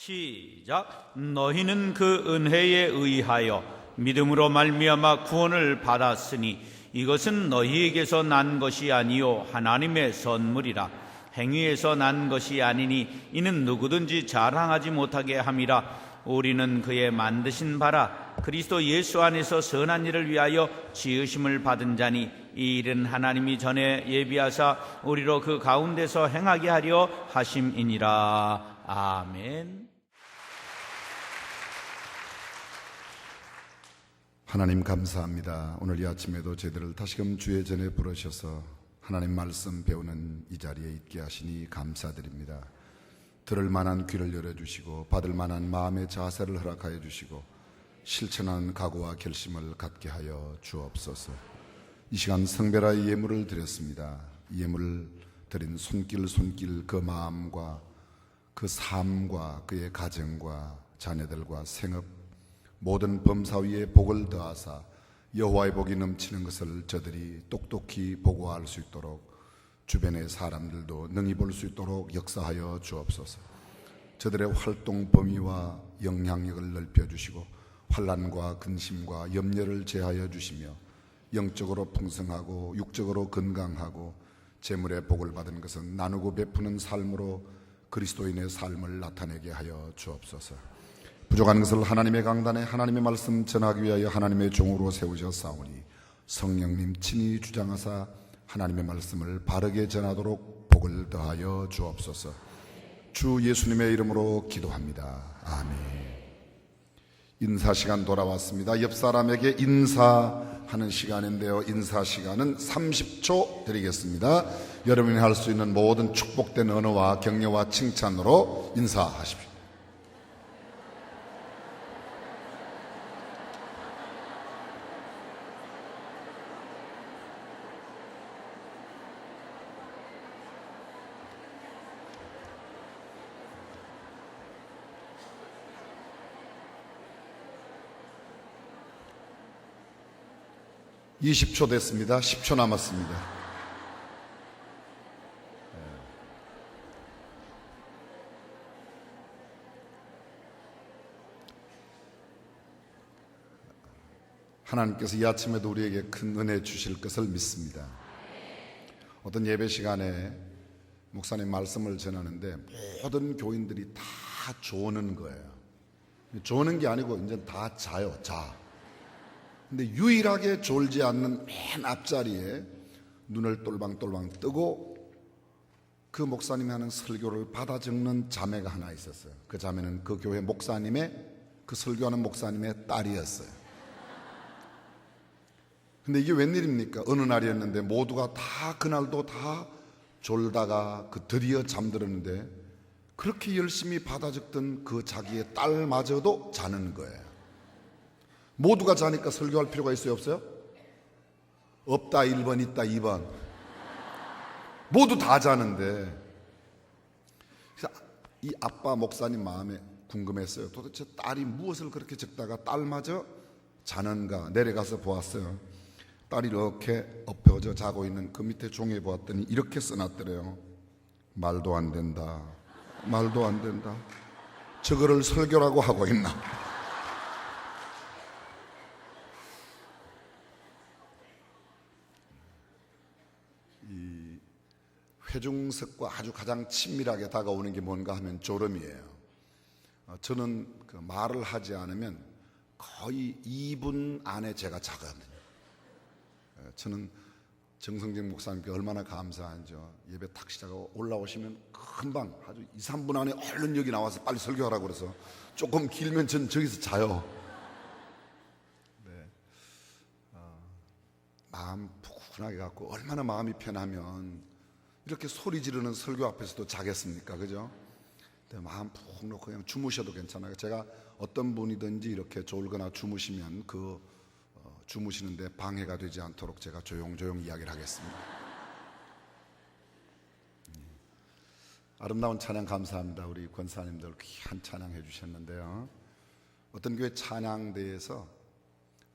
시작. 너희는 그 은혜에 의하여 믿음으로 말미암아 구원을 받았으니 이것은 너희에게서 난 것이 아니요 하나님의 선물이라. 행위에서 난 것이 아니니 이는 누구든지 자랑하지 못하게 함이라. 우리는 그의 만드신 바라 그리스도 예수 안에서 선한 일을 위하여 지으심을 받은 자니 이 일은 하나님이 전에 예비하사 우리로 그 가운데서 행하게 하려 하심이니라. 아멘. 하나님 감사합니다. 오늘 이 아침에도 저희들을 다시금 주의 전에 부르셔서 하나님 말씀 배우는 이 자리에 있게 하시니 감사드립니다. 들을 만한 귀를 열어주시고 받을 만한 마음의 자세를 허락하여 주시고 실천하는 각오와 결심을 갖게 하여 주옵소서. 이 시간 성별화의 예물을 드렸습니다. 이 예물을 드린 손길 그 마음과 그 삶과 그의 가정과 자녀들과 생업 모든 범사 위에 복을 더하사 여호와의 복이 넘치는 것을 저들이 똑똑히 보고할 수 있도록 주변의 사람들도 능히 볼 수 있도록 역사하여 주옵소서. 저들의 활동 범위와 영향력을 넓혀주시고 환난과 근심과 염려를 제하여 주시며 영적으로 풍성하고 육적으로 건강하고 재물의 복을 받은 것은 나누고 베푸는 삶으로 그리스도인의 삶을 나타내게 하여 주옵소서. 부족한 것을 하나님의 강단에 하나님의 말씀 전하기 위하여 하나님의 종으로 세우셨사오니 성령님 친히 주장하사 하나님의 말씀을 바르게 전하도록 복을 더하여 주옵소서. 주 예수님의 이름으로 기도합니다. 아멘. 인사 시간 돌아왔습니다. 옆 사람에게 인사하는 시간인데요, 인사 시간은 30초 드리겠습니다. 여러분이 할 수 있는 모든 축복된 언어와 격려와 칭찬으로 인사하십시오. (20초) 됐습니다. 10초 남았습니다. 하나님께서 이 아침에도 우리에게 큰 은혜 주실 것을 믿습니다. 어떤 예배 시간에 목사님 말씀을 전하는데 모든 교인들이 다 조는 거예요. 조는 게 아니고 이제 다 자요. 근데 유일하게 졸지 않는 맨 앞자리에 눈을 똘방똘방 뜨고 그 목사님이 하는 설교를 받아 적는 자매가 하나 있었어요. 그 자매는 그 교회 목사님의, 그 설교하는 목사님의 딸이었어요. 근데 이게 웬일입니까? 어느 날이었는데 모두가 다 그날도 다 졸다가 드디어 잠들었는데 그렇게 열심히 받아 적던 그 자기의 딸마저도 자는 거예요. 모두가 자니까 설교할 필요가 있어요, 없어요? 없다 1번, 있다 2번. 모두 다 자는데 그래서 이 아빠 목사님 마음에 궁금했어요. 도대체 딸이 무엇을 그렇게 적다가 딸마저 자는가. 내려가서 보았어요. 딸이 이렇게 엎어져 자고 있는 그 밑에 종이에 보았더니 이렇게 써놨더래요. 말도 안 된다. 말도 안 된다. 저거를 설교라고 하고 있나. 회중석과 아주 가장 친밀하게 다가오는 게 뭔가 하면 졸음이에요. 저는 그 말을 하지 않으면 거의 2분 안에 제가 자거든요. 저는 정성진 목사님께 얼마나 감사한죠. 예배 탁 시작하고 올라오시면 금방 아주 2, 3분 안에 얼른 여기 나와서 빨리 설교하라고 그래서 조금 길면 전 저기서 자요. 네. 마음 푸근하게 갖고 얼마나 마음이 편하면 이렇게 소리 지르는 설교 앞에서도 자겠습니까? 그죠? 마음 푹 놓고 그냥 주무셔도 괜찮아요. 제가 어떤 분이든지 이렇게 졸거나 주무시면 주무시는데 방해가 되지 않도록 제가 조용조용 이야기를 하겠습니다. 아름다운 찬양 감사합니다. 우리 권사님들 귀한 찬양 해주셨는데요. 어떤 교회 찬양대에서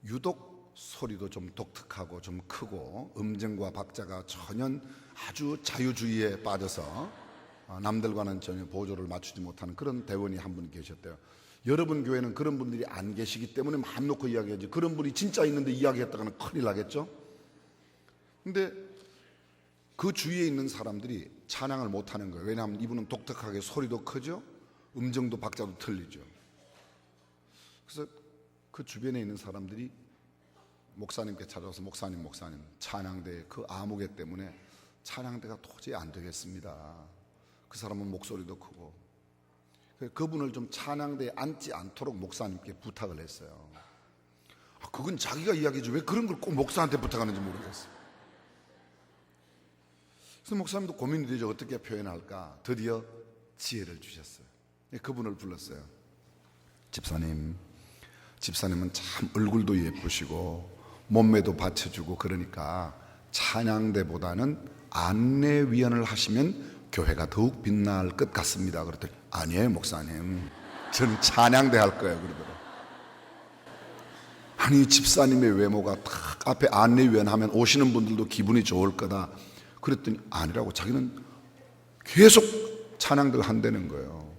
유독 소리도 좀 독특하고 좀 크고 음정과 박자가 전혀 아주 자유주의에 빠져서 남들과는 전혀 보조를 맞추지 못하는 그런 대원이 한 분 계셨대요. 여러분 교회는 그런 분들이 안 계시기 때문에 마음 놓고 이야기하지, 그런 분이 진짜 있는데 이야기했다가는 큰일 나겠죠. 근데 그 주위에 있는 사람들이 찬양을 못하는 거예요. 왜냐하면 이분은 독특하게 소리도 크죠, 음정도 박자도 틀리죠. 그래서 그 주변에 있는 사람들이 목사님께 찾아와서 목사님 찬양대 그 아무개 때문에 찬양대가 도저히 안 되겠습니다. 그 사람은 목소리도 크고. 그분을 좀 찬양대에 앉지 않도록 목사님께 부탁을 했어요. 그건 자기가 이야기지 왜 그런 걸 꼭 목사한테 부탁하는지 모르겠어요. 그래서 목사님도 고민이 되죠. 어떻게 표현할까. 드디어 지혜를 주셨어요. 그분을 불렀어요. 집사님은 참 얼굴도 예쁘시고 몸매도 받쳐주고 그러니까 찬양대보다는 안내위원을 하시면 교회가 더욱 빛날 것 같습니다. 그랬더니 아니에요 목사님, 저는 찬양대 할 거예요 그러더라고요. 아니 집사님의 외모가 딱 앞에 안내위원 하면 오시는 분들도 기분이 좋을 거다 그랬더니 아니라고, 자기는 계속 찬양대를 한다는 거예요.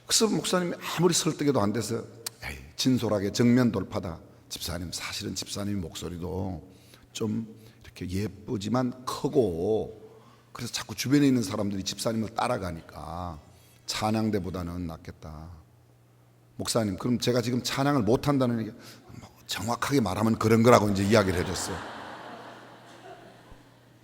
그래서 목사님이 아무리 설득해도 안 돼서 에이, 진솔하게 정면 돌파다. 집사님, 사실은 집사님 목소리도 좀 이렇게 예쁘지만 크고, 그래서 자꾸 주변에 있는 사람들이 집사님을 따라가니까 찬양대보다는 낫겠다. 목사님, 그럼 제가 지금 찬양을 못한다는 얘기, 정확하게 말하면 그런 거라고 이제 이야기를 해줬어요.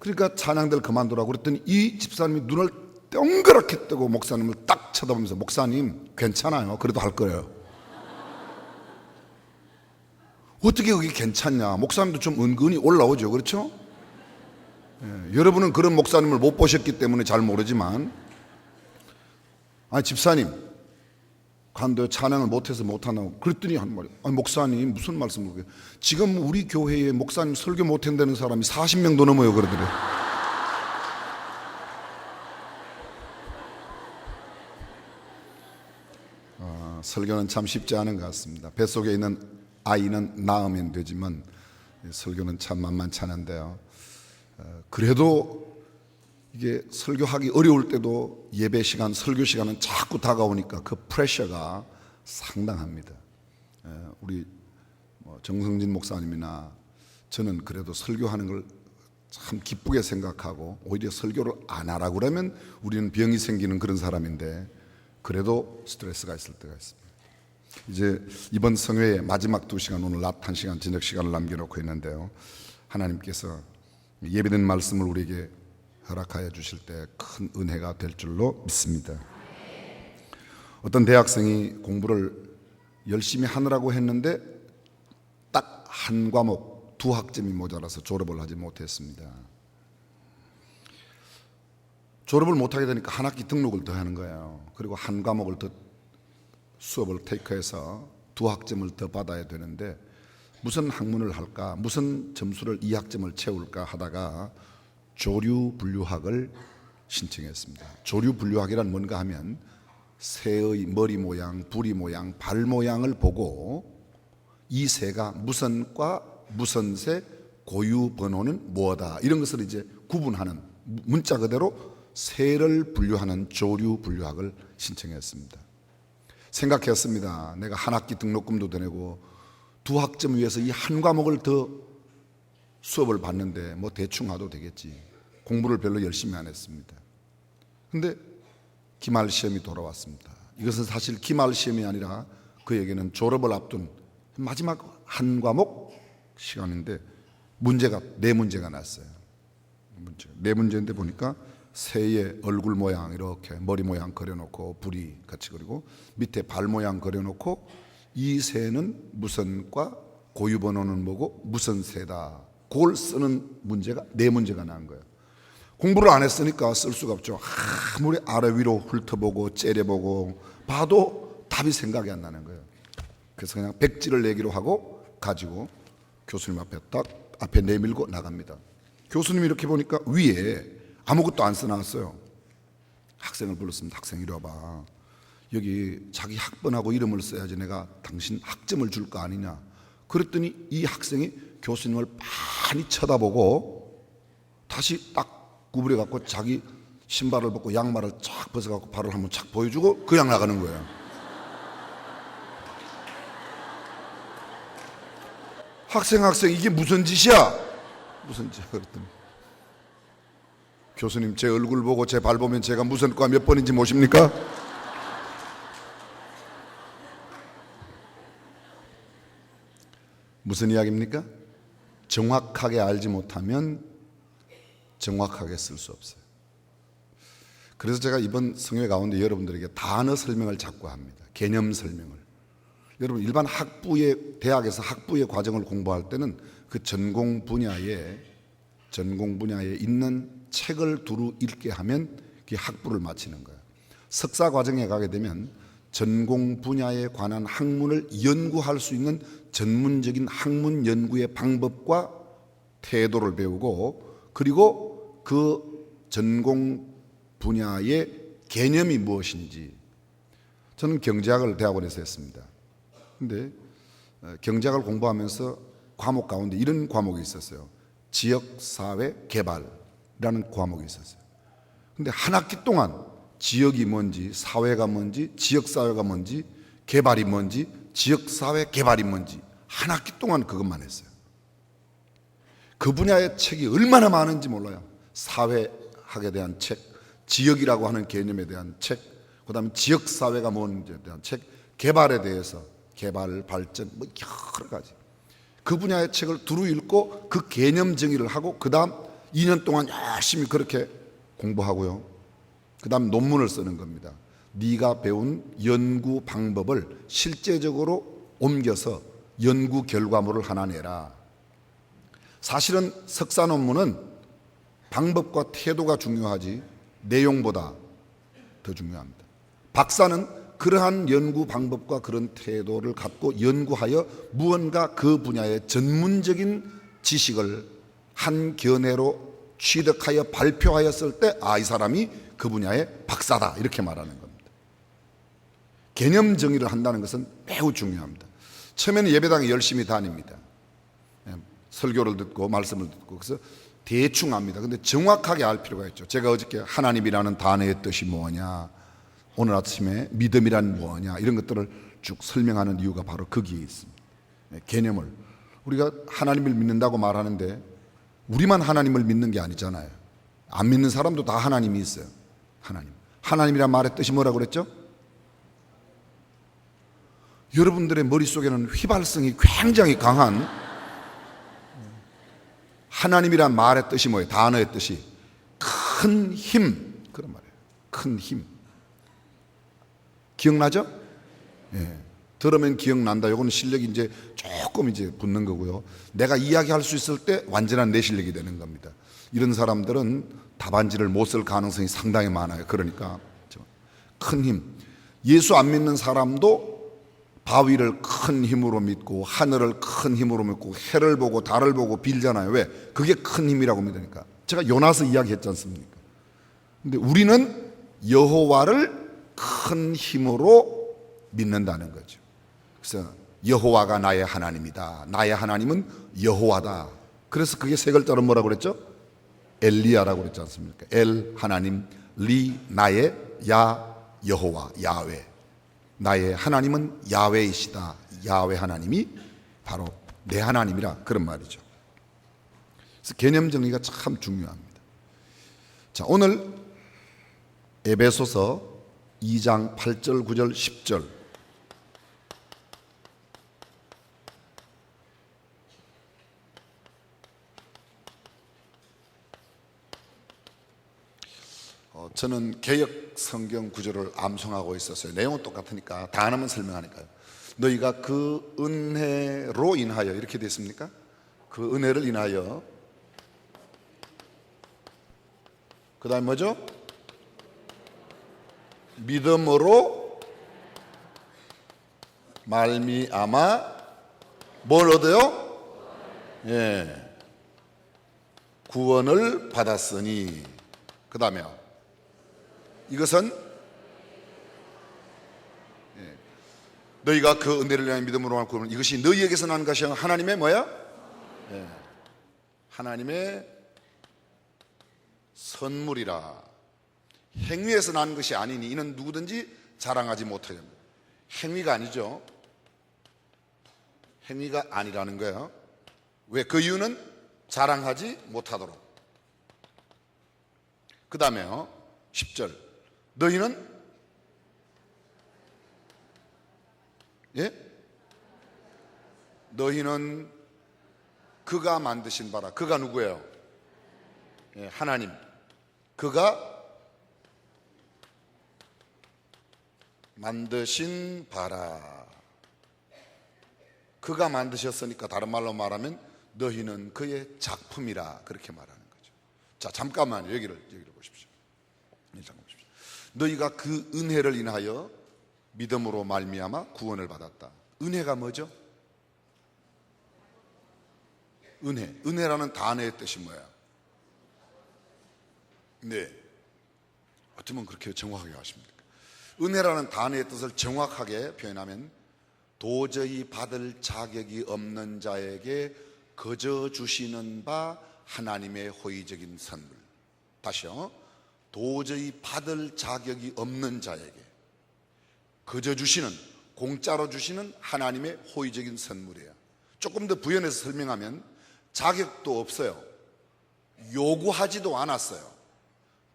그러니까 찬양대를 그만두라고 그랬더니 이 집사님이 눈을 동그랗게 뜨고 목사님을 딱 쳐다보면서 목사님 괜찮아요, 그래도 할 거예요. 어떻게 그게 괜찮냐. 목사님도 좀 은근히 올라오죠, 그렇죠? 여러분은 그런 목사님을 못 보셨기 때문에 잘 모르지만, 아니 집사님 간데 찬양을 못해서 못한다고 그랬더니 한 말이, 아니 목사님 무슨 말씀을 그래, 지금 우리 교회에 목사님 설교 못한다는 사람이 40명도 넘어요 그러더래. 설교는 참 쉽지 않은 것 같습니다. 뱃속에 있는 아이는 낳으면 되지만 설교는 참 만만치 않은데요. 그래도 이게 설교하기 어려울 때도 예배 시간, 설교 시간은 자꾸 다가오니까 그 프레셔가 상당합니다. 우리 정성진 목사님이나 저는 그래도 설교하는 걸 참 기쁘게 생각하고, 오히려 설교를 안 하라고 그러면 우리는 병이 생기는 그런 사람인데 그래도 스트레스가 있을 때가 있습니다. 이제 이번 성회의 마지막 2시간, 오늘 낮 1시간 저녁 시간을 남겨놓고 있는데요, 하나님께서 예배된 말씀을 우리에게 허락하여 주실 때 큰 은혜가 될 줄로 믿습니다. 어떤 대학생이 공부를 열심히 하느라고 했는데 딱 한 과목 2학점이 모자라서 졸업을 하지 못했습니다. 졸업을 못하게 되니까 한 학기 등록을 더 하는 거예요. 그리고 한 과목을 더 수업을 테이크해서 2학점을 더 받아야 되는데 무슨 학문을 할까, 무슨 점수를 2학점을 채울까 하다가 조류분류학을 신청했습니다. 조류분류학이란 뭔가 하면 새의 머리 모양, 부리 모양, 발 모양을 보고 이 새가 무슨 과, 무슨 새, 고유 번호는 뭐다, 이런 것을 이제 구분하는, 문자 그대로 새를 분류하는 조류분류학을 신청했습니다. 생각했습니다. 내가 한 학기 등록금도 더 내고 2학점 위해서 이 한 과목을 더 수업을 받는데 뭐 대충 하도 되겠지. 공부를 별로 열심히 안 했습니다. 근데 기말 시험이 돌아왔습니다. 이것은 사실 기말 시험이 아니라 그에게는 졸업을 앞둔 마지막 한 과목 시간인데 문제가 4문제가 났어요. 네 문제인데 보니까 새의 얼굴 모양 이렇게 머리 모양 그려놓고 부리 같이 그리고 밑에 발 모양 그려놓고 이 새는 무슨 과, 고유 번호는 뭐고 무슨 새다, 그걸 쓰는 문제가 4문제가 난 거예요. 공부를 안 했으니까 쓸 수가 없죠. 아무리 아래 위로 훑어보고 째려보고 봐도 답이 생각이 안 나는 거예요. 그래서 그냥 백지를 내기로 하고 가지고 교수님 앞에 딱 앞에 내밀고 나갑니다. 교수님이 이렇게 보니까 위에 아무것도 안 써놨어요. 학생을 불렀습니다. 학생 이리 와봐. 여기 자기 학번하고 이름을 써야지 내가 당신 학점을 줄 거 아니냐. 그랬더니 이 학생이 교수님을 많이 쳐다보고 다시 딱 구부려 갖고 자기 신발을 벗고 양말을 쫙 벗어갖고 발을 한번 착 보여주고 그냥 나가는 거예요. 학생 이게 무슨 짓이야? 무슨 짓이야? 그랬더니 교수님 제 얼굴 보고 제 발 보면 제가 무슨 과 몇 번인지 모십니까? 무슨 이야기입니까? 정확하게 알지 못하면 정확하게 쓸 수 없어요. 그래서 제가 이번 성회 가운데 여러분들에게 단어 설명을 자꾸 합니다. 개념 설명을. 여러분 일반 대학에서 학부의 과정을 공부할 때는 그 전공 분야에 있는 책을 두루 읽게 하면 그게 학부를 마치는 거예요. 석사 과정에 가게 되면 전공 분야에 관한 학문을 연구할 수 있는 전문적인 학문 연구의 방법과 태도를 배우고, 그리고 그 전공 분야의 개념이 무엇인지. 저는 경제학을 대학원에서 했습니다. 근데 경제학을 공부하면서 과목 가운데 이런 과목이 있었어요. 지역사회 개발이라는 과목이 있었어요. 근데 한 학기 동안 지역이 뭔지, 사회가 뭔지, 지역사회가 뭔지, 개발이 뭔지, 지역사회 개발이 뭔지 한 학기 동안 그것만 했어요. 그 분야의 책이 얼마나 많은지 몰라요. 사회학에 대한 책, 지역이라고 하는 개념에 대한 책, 그 다음에 지역사회가 뭔지에 대한 책, 개발에 대해서, 개발, 발전, 뭐 여러 가지. 그 분야의 책을 두루 읽고 그 개념 정의를 하고 그 다음 2년 동안 열심히 그렇게 공부하고요. 그 다음 논문을 쓰는 겁니다. 네가 배운 연구 방법을 실제적으로 옮겨서 연구 결과물을 하나 내라. 사실은 석사 논문은 방법과 태도가 중요하지 내용보다 더 중요합니다. 박사는 그러한 연구 방법과 그런 태도를 갖고 연구하여 무언가 그 분야의 전문적인 지식을 한 견해로 취득하여 발표하였을 때 이 사람이 그 분야의 박사다 이렇게 말하는 겁니다. 개념 정의를 한다는 것은 매우 중요합니다. 처음에는 예배당에 열심히 다닙니다. 설교를 듣고 말씀을 듣고 그래서 대충 압니다. 근데 정확하게 알 필요가 있죠. 제가 어저께 하나님이라는 단어의 뜻이 뭐냐, 오늘 아침에 믿음이란 뭐냐, 이런 것들을 쭉 설명하는 이유가 바로 거기에 있습니다. 개념을. 우리가 하나님을 믿는다고 말하는데 우리만 하나님을 믿는 게 아니잖아요. 안 믿는 사람도 다 하나님이 있어요. 하나님이란 말의 뜻이 뭐라고 그랬죠? 여러분들의 머릿속에는 휘발성이 굉장히 강한 하나님이란 말의 뜻이 뭐예요? 단어의 뜻이 큰 힘, 그런 말이에요. 큰 힘. 기억나죠? 예. 들으면 기억난다. 이거는 실력이 이제 조금 이제 붙는 거고요. 내가 이야기할 수 있을 때 완전한 내 실력이 되는 겁니다. 이런 사람들은 답안지를 못 쓸 가능성이 상당히 많아요. 그러니까 큰 힘. 예수 안 믿는 사람도 바위를 큰 힘으로 믿고 하늘을 큰 힘으로 믿고 해를 보고 달을 보고 빌잖아요. 왜? 그게 큰 힘이라고 믿으니까. 제가 요나서 이야기했지 않습니까? 근데 우리는 여호와를 큰 힘으로 믿는다는 거죠. 그래서 여호와가 나의 하나님이다. 나의 하나님은 여호와다. 그래서 그게 세 글자로 뭐라고 그랬죠? 엘리야라고 그랬지 않습니까? 엘 하나님, 리 나의, 야 여호와 야훼. 나의 하나님은 야훼이시다. 야훼 하나님이 바로 내 하나님이라 그런 말이죠. 그래서 개념 정리가 참 중요합니다. 자, 오늘 에베소서 2장 8절, 9절, 10절 저는 개역 성경 구절을 암송하고 있었어요. 내용은 똑같으니까 단어만 설명하니까요. 너희가 그 은혜로 인하여 이렇게 됐습니까? 그 은혜를 인하여 그 다음 뭐죠? 믿음으로 말미암아 뭘 얻어요? 예, 구원을 받았으니. 그 다음에요. 이것은 너희가 그 은혜를 위하여 믿음으로 말 구원을, 이것이 너희에게서 난 것이 하나님의 뭐야? 하나님의 선물이라. 행위에서 난 것이 아니니 이는 누구든지 자랑하지 못하게 합니다. 행위가 아니죠. 행위가 아니라는 거예요. 왜? 그 이유는 자랑하지 못하도록. 그 다음에요 10절 너희는 너희는 그가 만드신 바라. 그가 누구예요? 하나님. 그가 만드신 바라. 그가 만드셨으니까 다른 말로 말하면 너희는 그의 작품이라 그렇게 말하는 거죠. 자, 잠깐만 여기를 보십시오. 잠깐 보십시오. 너희가 그 은혜를 인하여 믿음으로 말미암아 구원을 받았다. 은혜가 뭐죠? 은혜라는 단어의 뜻이 뭐예요? 네, 어쩌면 그렇게 정확하게 하십니까? 은혜라는 단어의 뜻을 정확하게 표현하면 도저히 받을 자격이 없는 자에게 거저 주시는 바 하나님의 호의적인 선물. 다시요. 도저히 받을 자격이 없는 자에게 거저 주시는, 공짜로 주시는 하나님의 호의적인 선물이에요. 조금 더 부연해서 설명하면 자격도 없어요. 요구하지도 않았어요.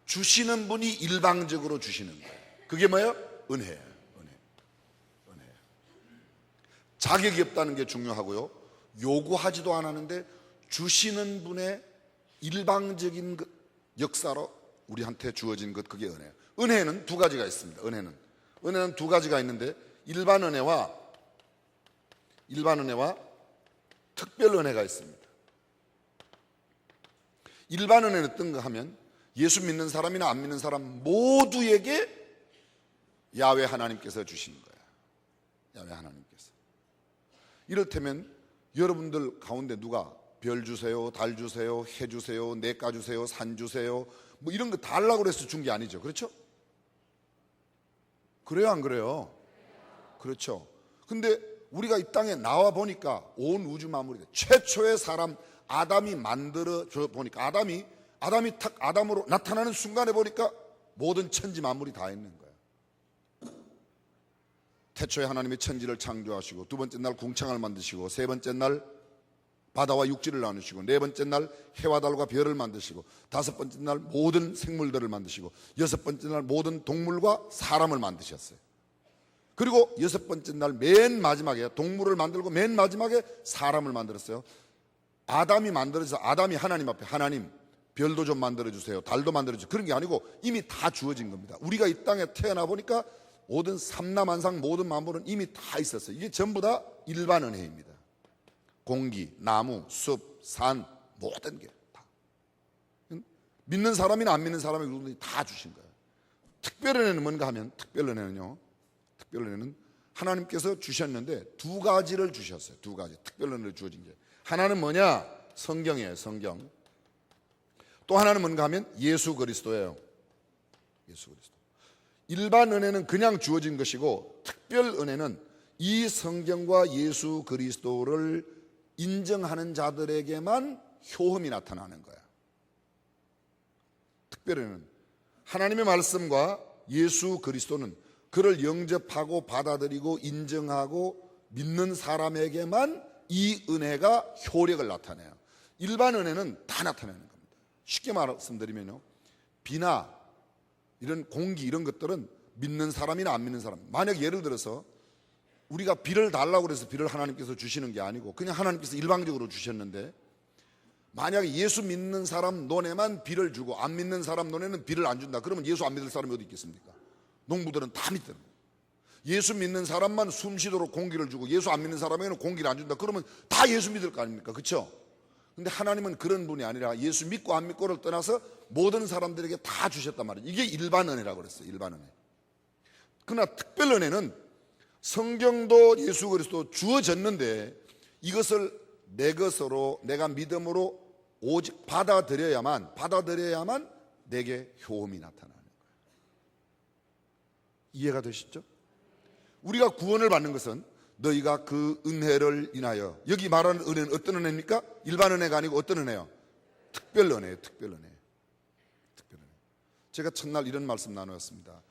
주시는 분이 일방적으로 주시는 거예요. 그게 뭐예요? 은혜예요. 은혜. 자격이 없다는 게 중요하고요. 요구하지도 않았는데 주시는 분의 일방적인 역사로 우리한테 주어진 것, 그게 은혜예요. 은혜는 두 가지가 있습니다. 은혜는 두 가지가 있는데 일반 은혜와 특별 은혜가 있습니다. 일반 은혜는 어떤 거 하면 예수 믿는 사람이나 안 믿는 사람 모두에게 야훼 하나님께서 주시는 거예요. 야훼 하나님께서. 이를테면 여러분들 가운데 누가 별 주세요, 달 주세요, 해 주세요, 내가 주세요, 산 주세요, 뭐 이런 거 달라고 그래서 준 게 아니죠. 그렇죠? 그래요, 안 그래요? 그렇죠. 근데 우리가 이 땅에 나와 보니까 온 우주 만물이 최초의 사람 아담이 만들어 보니까 아담이 탁 아담으로 나타나는 순간에 보니까 모든 천지 만물이 다 있는 거예요. 태초에 하나님이 천지를 창조하시고 두 번째 날 궁창을 만드시고 세 번째 날 바다와 육지를 나누시고 네 번째 날 해와 달과 별을 만드시고 다섯 번째 날 모든 생물들을 만드시고 여섯 번째 날 모든 동물과 사람을 만드셨어요. 그리고 여섯 번째 날 맨 마지막에 동물을 만들고 맨 마지막에 사람을 만들었어요. 아담이 만들어서 아담이 하나님 앞에 하나님 별도 좀 만들어주세요, 달도 만들어주세요, 그런 게 아니고 이미 다 주어진 겁니다. 우리가 이 땅에 태어나 보니까 모든 삼라만상 모든 만물은 이미 다 있었어요. 이게 전부 다 일반 은혜입니다. 공기, 나무, 숲, 산 모든 게 다 믿는 사람이나 안 믿는 사람이 다 주신 거예요. 특별 은혜는 뭔가 하면 특별 은혜는 하나님께서 주셨는데 두 가지를 주셨어요. 두 가지 특별 은혜를 주어진 게 하나는 뭐냐? 성경이에요. 성경. 또 하나는 뭔가 하면 예수 그리스도예요. 예수 그리스도. 일반 은혜는 그냥 주어진 것이고 특별 은혜는 이 성경과 예수 그리스도를 인정하는 자들에게만 효험이 나타나는 거야. 특별 은혜는 하나님의 말씀과 예수 그리스도는 그를 영접하고 받아들이고 인정하고 믿는 사람에게만 이 은혜가 효력을 나타내요. 일반 은혜는 다 나타내는 겁니다. 쉽게 말씀드리면요, 비나 이런 공기 이런 것들은 믿는 사람이나 안 믿는 사람, 만약 예를 들어서 우리가 비를 달라고 해서 비를 하나님께서 주시는 게 아니고 그냥 하나님께서 일방적으로 주셨는데 만약에 예수 믿는 사람 논에만 비를 주고 안 믿는 사람 논에는 비를 안 준다, 그러면 예수 안 믿을 사람이 어디 있겠습니까? 농부들은 다 믿더라고요. 예수 믿는 사람만 숨 쉬도록 공기를 주고 예수 안 믿는 사람에게는 공기를 안 준다, 그러면 다 예수 믿을 거 아닙니까? 그렇죠? 근데 하나님은 그런 분이 아니라 예수 믿고 안 믿고를 떠나서 모든 사람들에게 다 주셨단 말이에요. 이게 일반 은혜라고 그랬어요. 일반 은혜. 그러나 특별 은혜는 성경도 예수 그리스도 주어졌는데 이것을 내 것으로 내가 믿음으로 오직 받아들여야만 내게 효험이 나타나는 거예요. 이해가 되시죠? 우리가 구원을 받는 것은 너희가 그 은혜를 인하여, 여기 말하는 은혜는 어떤 은혜입니까? 일반 은혜가 아니고 어떤 은혜요? 특별 은혜예요. 특별 은혜. 제가 첫날 이런 말씀 나누었습니다.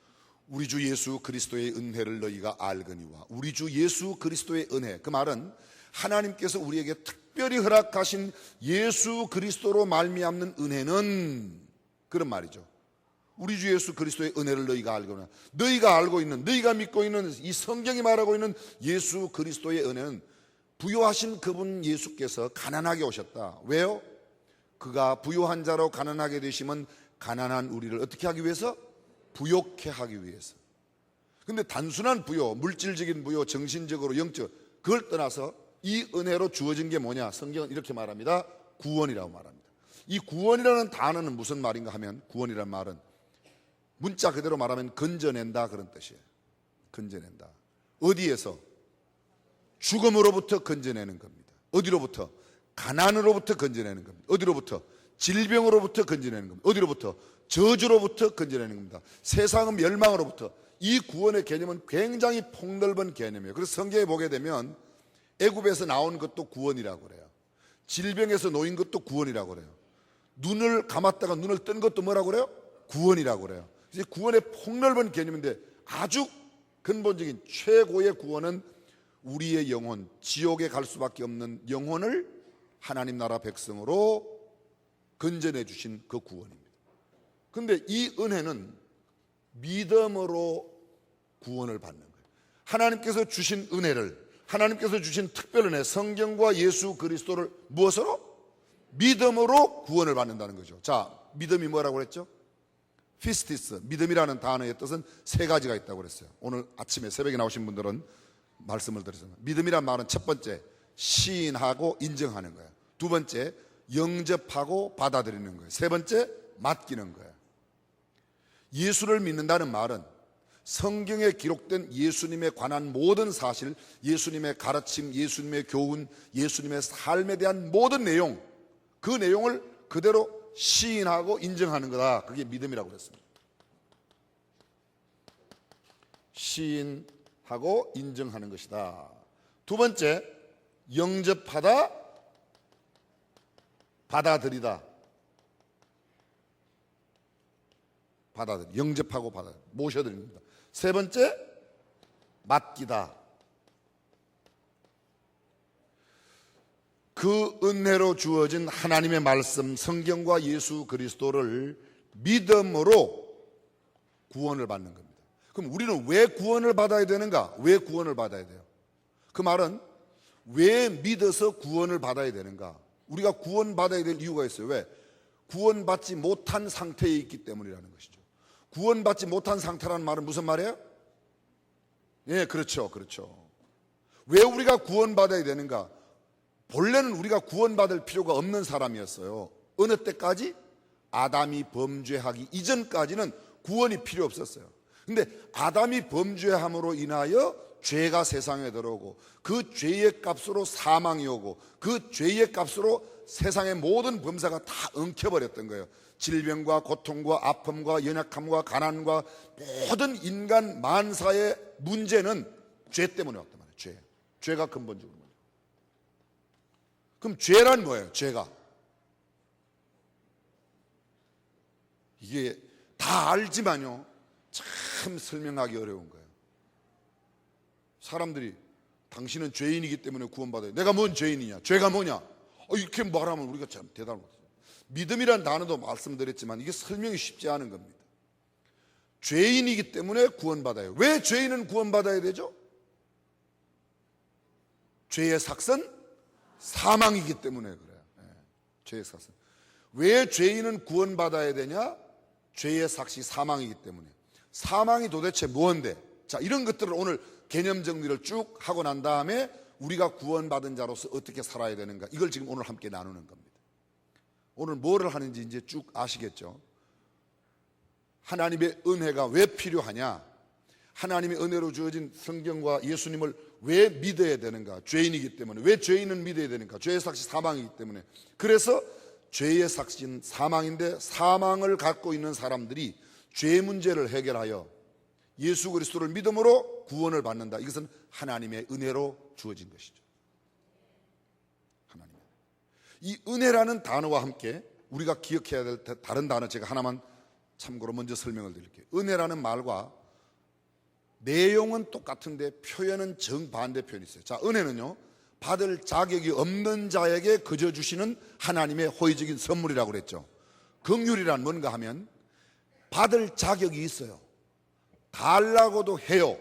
우리 주 예수 그리스도의 은혜를 너희가 알거니와. 우리 주 예수 그리스도의 은혜, 그 말은 하나님께서 우리에게 특별히 허락하신 예수 그리스도로 말미암는 은혜는, 그런 말이죠. 우리 주 예수 그리스도의 은혜를 너희가 알거나, 너희가 알고 있는, 너희가 믿고 있는 이 성경이 말하고 있는 예수 그리스도의 은혜는 부요하신 그분 예수께서 가난하게 오셨다. 왜요? 그가 부요한 자로 가난하게 되시면 가난한 우리를 어떻게 하기 위해서? 부욕해 하기 위해서. 근데 단순한 부요, 물질적인 부요, 정신적으로 영적, 그걸 떠나서 이 은혜로 주어진 게 뭐냐? 성경은 이렇게 말합니다. 구원이라고 말합니다. 이 구원이라는 단어는 무슨 말인가 하면, 구원이라는 말은 문자 그대로 말하면 건져낸다, 그런 뜻이에요. 건져낸다. 어디에서? 죽음으로부터 건져내는 겁니다. 어디로부터? 가난으로부터 건져내는 겁니다. 어디로부터? 질병으로부터 건져내는 겁니다. 어디로부터? 저주로부터 건져내는 겁니다. 세상은 멸망으로부터. 이 구원의 개념은 굉장히 폭넓은 개념이에요. 그래서 성경에 보게 되면 애굽에서 나온 것도 구원이라고 그래요. 질병에서 놓인 것도 구원이라고 그래요. 눈을 감았다가 눈을 뜬 것도 뭐라고 그래요? 구원이라고 그래요. 이제 구원의 폭넓은 개념인데 아주 근본적인 최고의 구원은 우리의 영혼, 지옥에 갈 수밖에 없는 영혼을 하나님 나라 백성으로 건져내 주신 그 구원입니다. 그런데 이 은혜는 믿음으로 구원을 받는 거예요. 하나님께서 주신 은혜를, 하나님께서 주신 특별 은혜, 성경과 예수 그리스도를 무엇으로? 믿음으로 구원을 받는다는 거죠. 자, 믿음이 뭐라고 그랬죠? 피스티스, 믿음이라는 단어의 뜻은 세 가지가 있다고 그랬어요. 오늘 아침에 새벽에 나오신 분들은 말씀을 드렸습니다. 믿음이란 말은 첫 번째, 시인하고 인정하는 거예요. 두 번째, 영접하고 받아들이는 거예요. 세 번째, 맡기는 거예요. 예수를 믿는다는 말은 성경에 기록된 예수님에 관한 모든 사실, 예수님의 가르침, 예수님의 교훈, 예수님의 삶에 대한 모든 내용, 그 내용을 그대로 시인하고 인정하는 거다. 그게 믿음이라고 그랬습니다. 시인하고 인정하는 것이다. 두 번째, 영접하다, 받아들이다. 영접하고 모셔드립니다. 세 번째, 맡기다. 그 은혜로 주어진 하나님의 말씀, 성경과 예수 그리스도를 믿음으로 구원을 받는 겁니다. 그럼 우리는 왜 구원을 받아야 되는가? 왜 구원을 받아야 돼요? 그 말은 왜 믿어서 구원을 받아야 되는가? 우리가 구원받아야 될 이유가 있어요. 왜? 구원받지 못한 상태에 있기 때문이라는 것이죠. 구원받지 못한 상태라는 말은 무슨 말이에요? 예, 그렇죠. 왜 우리가 구원받아야 되는가? 본래는 우리가 구원받을 필요가 없는 사람이었어요. 어느 때까지? 아담이 범죄하기 이전까지는 구원이 필요 없었어요. 근데 아담이 범죄함으로 인하여 죄가 세상에 들어오고 그 죄의 값으로 사망이 오고 그 죄의 값으로 세상의 모든 범사가 다 엉켜버렸던 거예요. 질병과 고통과 아픔과 연약함과 가난과 모든 인간 만사의 문제는 죄 때문에 왔단 말이에요. 죄가 근본적으로. 그럼 죄란 뭐예요? 죄가. 이게 다 알지만요, 참 설명하기 어려운 거예요. 사람들이 당신은 죄인이기 때문에 구원받아요. 내가 뭔 죄인이냐? 죄가 뭐냐? 이렇게 말하면 우리가 참 대답을 못해요. 믿음이란 단어도 말씀드렸지만 이게 설명이 쉽지 않은 겁니다. 죄인이기 때문에 구원받아요. 왜 죄인은 구원받아야 되죠? 죄의 삭은 사망이기 때문에 그래요. 죄의 삭은. 왜 죄인은 구원받아야 되냐? 죄의 삭이 사망이기 때문에. 사망이 도대체 뭔데? 자, 이런 것들을 오늘 개념 정리를 쭉 하고 난 다음에 우리가 구원받은 자로서 어떻게 살아야 되는가, 이걸 지금 오늘 함께 나누는 겁니다. 오늘 뭐를 하는지 이제 쭉 아시겠죠? 하나님의 은혜가 왜 필요하냐? 하나님의 은혜로 주어진 성경과 예수님을 왜 믿어야 되는가? 죄인이기 때문에. 왜 죄인은 믿어야 되는가? 죄의 삭이 사망이기 때문에. 그래서 죄의 삭은 사망인데 사망을 갖고 있는 사람들이 죄 문제를 해결하여 예수 그리스도를 믿음으로 구원을 받는다. 이것은 하나님의 은혜로 주어진 것이죠. 하나님의. 이 은혜라는 단어와 함께 우리가 기억해야 될 다른 단어 제가 하나만 참고로 먼저 설명을 드릴게요. 은혜라는 말과 내용은 똑같은데 표현은 정반대 표현이 있어요. 자, 은혜는요, 받을 자격이 없는 자에게 그저 주시는 하나님의 호의적인 선물이라고 그랬죠. 긍휼이란 뭔가 하면 받을 자격이 있어요. 달라고도 해요.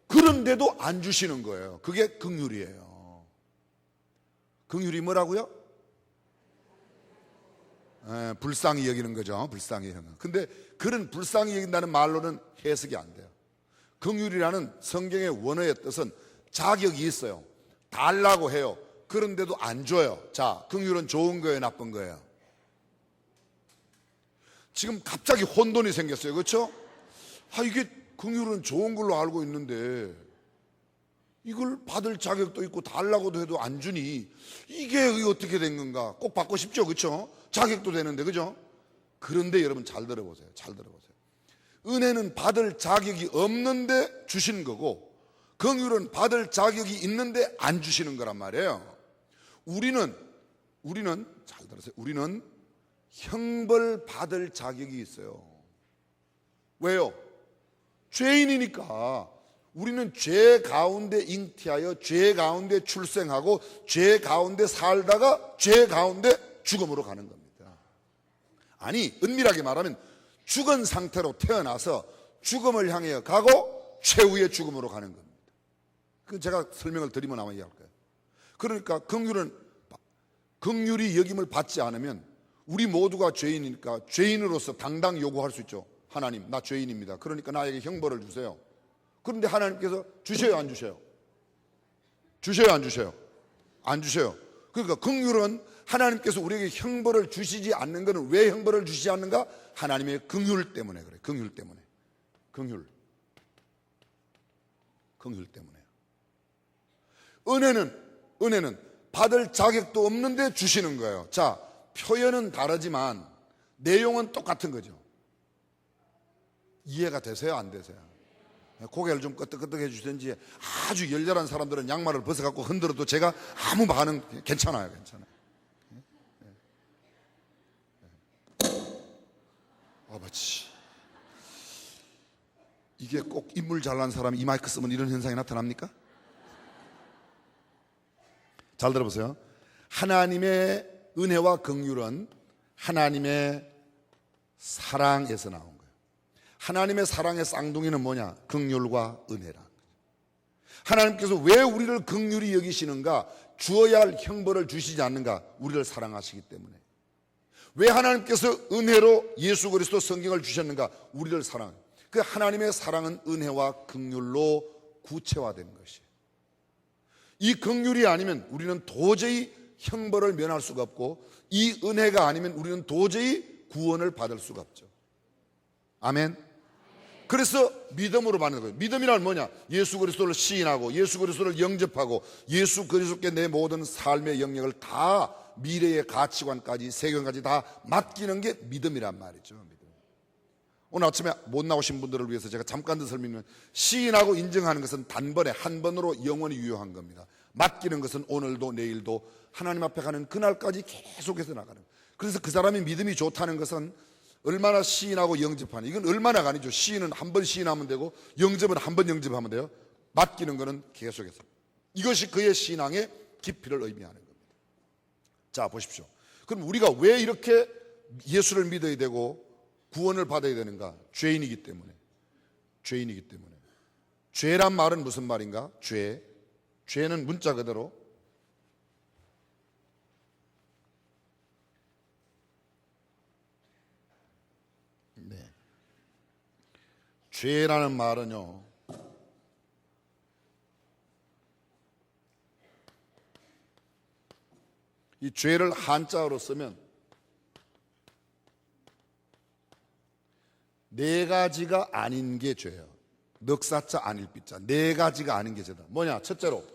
그런데도 안 주시는 거예요. 그게 긍휼이에요. 긍휼이 뭐라고요? 불쌍히 여기는 거죠. 불쌍히 여기는. 근데 그런 불쌍히 여긴다는 말로는 해석이 안 돼요. 긍휼이라는 성경의 원어의 뜻은 자격이 있어요. 달라고 해요. 그런데도 안 줘요. 자, 긍휼은 좋은 거예요, 나쁜 거예요? 지금 갑자기 혼돈이 생겼어요. 그렇죠? 이게 긍휼은 좋은 걸로 알고 있는데 이걸 받을 자격도 있고 달라고도 해도 안 주니 이게 어떻게 된 건가? 꼭 받고 싶죠. 그렇죠? 자격도 되는데. 그죠? 그런데 여러분 잘 들어보세요. 잘 들어보세요. 은혜는 받을 자격이 없는데 주신 거고 긍휼은 받을 자격이 있는데 안 주시는 거란 말이에요. 우리는 잘 들으세요. 우리는 형벌 받을 자격이 있어요. 왜요? 죄인이니까. 우리는 죄 가운데 잉태하여 죄 가운데 출생하고 죄 가운데 살다가 죄 가운데 죽음으로 가는 겁니다. 아니, 은밀하게 말하면 죽은 상태로 태어나서 죽음을 향해 가고 최후의 죽음으로 가는 겁니다. 그 제가 설명을 드리면 아마 이해할 거예요. 그러니까 긍휼이 여김을 받지 않으면 우리 모두가 죄인이니까 죄인으로서 당당 요구할 수 있죠. 하나님, 나 죄인입니다. 그러니까 나에게 형벌을 주세요. 그런데 하나님께서 주셔요, 안 주셔요? 주셔요, 안 주셔요? 안 주셔요. 그러니까 긍휼은 하나님께서 우리에게 형벌을 주시지 않는 것은 왜 형벌을 주시지 않는가? 하나님의 긍휼 때문에 그래요. 긍휼 때문에. 긍휼 때문에요. 은혜는 받을 자격도 없는데 주시는 거예요. 자, 표현은 다르지만 내용은 똑같은 거죠. 이해가 되세요, 안 되세요? 고개를 좀 끄덕끄덕 해주든지. 아주 열렬한 사람들은 양말을 벗어갖고 흔들어도 제가 아무 반응 괜찮아요. 아버지, 이게 꼭 인물 잘난 사람이 이 마이크 쓰면 이런 현상이 나타납니까? 잘 들어보세요. 하나님의 은혜와 긍휼은 하나님의 사랑에서 나온 거예요. 하나님의 사랑의 쌍둥이는 뭐냐? 긍휼과 은혜라는 거죠. 하나님께서 왜 우리를 긍휼히 여기시는가? 주어야 할 형벌을 주시지 않는가? 우리를 사랑하시기 때문에. 왜 하나님께서 은혜로 예수 그리스도 성경을 주셨는가? 우리를 사랑해요. 그 하나님의 사랑은 은혜와 긍휼로 구체화된 것이에요. 이 긍휼이 아니면 우리는 도저히 형벌을 면할 수가 없고, 이 은혜가 아니면 우리는 도저히 구원을 받을 수가 없죠. 아멘. 그래서 믿음으로 받는 거예요. 믿음이란 뭐냐? 예수 그리스도를 시인하고 예수 그리스도를 영접하고 예수 그리스도께 내 모든 삶의 영역을 다, 미래의 가치관까지 세계관까지 다 맡기는 게 믿음이란 말이죠. 믿음. 오늘 아침에 못 나오신 분들을 위해서 제가 잠깐 더 설명드리면, 시인하고 인정하는 것은 단번에 한 번으로 영원히 유효한 겁니다. 맡기는 것은 오늘도 내일도 하나님 앞에 가는 그날까지 계속해서 나가는 거예요. 그래서 그 사람이 믿음이 좋다는 것은 얼마나 시인하고 영접하는, 이건 얼마나 아니죠. 시인은 한 번 시인하면 되고 영접은 한 번 영접하면 돼요. 맡기는 것은 계속해서. 이것이 그의 신앙의 깊이를 의미하는 겁니다. 자, 보십시오. 그럼 우리가 왜 이렇게 예수를 믿어야 되고 구원을 받아야 되는가? 죄인이기 때문에. 죄란 말은 무슨 말인가? 죄는 문자 그대로 죄라는 말은요, 이 죄를 한자어로 쓰면 네 가지가 아닌 게 죄예요. 넉사자 안일비자. 네 가지가 아닌 게 죄다. 뭐냐? 첫째로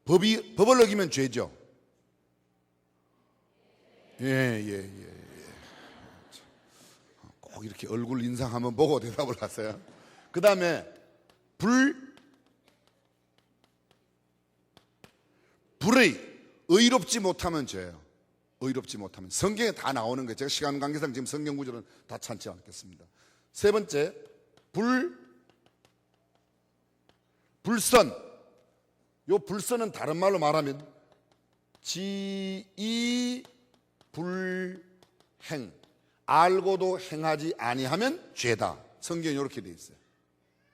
법을 어기면 죄죠. 예. 꼭 이렇게 얼굴 인상 한번 보고 대답을 하세요. 그 다음에 불의 의롭지 못하면 죄예요. 의롭지 못하면. 성경에 다 나오는 거예요. 제가 시간 관계상 지금 성경 구절은 다 찾지 않겠습니다. 세 번째, 불선. 요 불선은 다른 말로 말하면 지이불행. 알고도 행하지 아니하면 죄다. 성경에 이렇게 돼 있어요.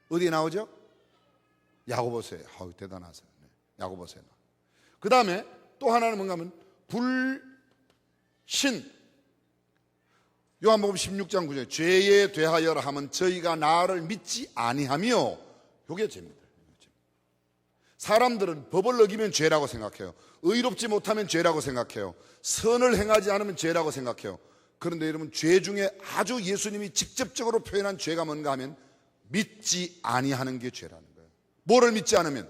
어디에 나오죠? 야고보서에. 아우, 대단하세요. 네, 야고보서에. 그 다음에 또 하나는 뭔가 하면 불신. 요한복음 16장 9절 죄에 대하여라 하면 저희가 나를 믿지 아니하며. 요게 죄입니다. 사람들은 법을 어기면 죄라고 생각해요. 의롭지 못하면 죄라고 생각해요. 선을 행하지 않으면 죄라고 생각해요. 그런데 여러분, 죄 중에 아주 예수님이 직접적으로 표현한 죄가 뭔가 하면 믿지 아니하는 게 죄라는 거예요. 뭐를 믿지 않으면?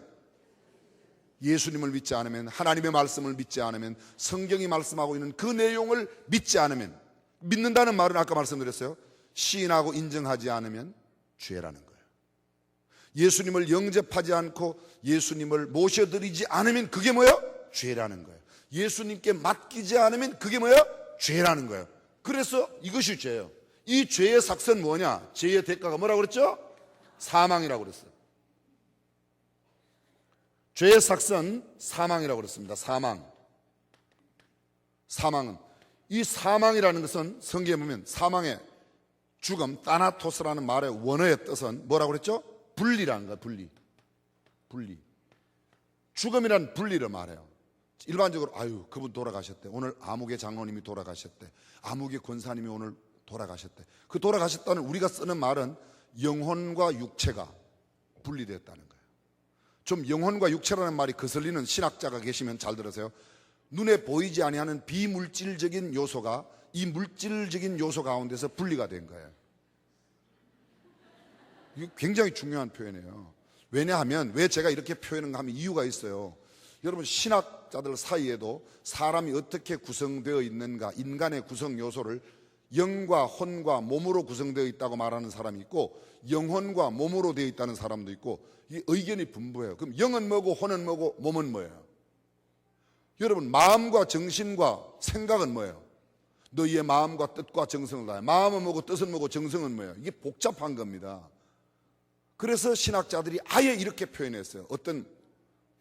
예수님을 믿지 않으면, 하나님의 말씀을 믿지 않으면, 성경이 말씀하고 있는 그 내용을 믿지 않으면. 믿는다는 말은 아까 말씀드렸어요. 시인하고 인정하지 않으면 죄라는 거예요. 예수님을 영접하지 않고 예수님을 모셔드리지 않으면 그게 뭐예요? 죄라는 거예요. 예수님께 맡기지 않으면 그게 뭐예요? 죄라는 거예요. 그래서 이것이 죄예요. 이 죄의 삭은 뭐냐? 죄의 대가가 뭐라고 그랬죠? 사망이라고 그랬어요. 죄의 삭은 사망이라고 그랬습니다. 사망은 이 사망이라는 것은 성경에 보면 사망의 죽음, 타나토스라는 말의 원어의 뜻은 뭐라고 그랬죠? 분리라는 거예요. 분리. 죽음이란 분리를 말해요. 일반적으로 그분 돌아가셨대. 오늘 아무개 장로님이 돌아가셨대. 아무개 권사님이 오늘 돌아가셨대. 그 돌아가셨다는 우리가 쓰는 말은 영혼과 육체가 분리되었다는 거예요. 좀 영혼과 육체라는 말이 거슬리는 신학자가 계시면 잘 들으세요. 눈에 보이지 아니하는 비물질적인 요소가 이 물질적인 요소 가운데서 분리가 된 거예요. 이게 굉장히 중요한 표현이에요. 왜냐하면 왜 제가 이렇게 표현을 하면 이유가 있어요. 여러분, 신학자들 사이에도 사람이 어떻게 구성되어 있는가, 인간의 구성 요소를 영과 혼과 몸으로 구성되어 있다고 말하는 사람이 있고, 영혼과 몸으로 되어 있다는 사람도 있고, 이 의견이 분분해요. 그럼 영은 뭐고 혼은 뭐고 몸은 뭐예요? 여러분, 마음과 정신과 생각은 뭐예요? 너희의 마음과 뜻과 정성을 다해. 마음은 뭐고 뜻은 뭐고 정성은 뭐예요? 이게 복잡한 겁니다. 그래서 신학자들이 아예 이렇게 표현했어요. 어떤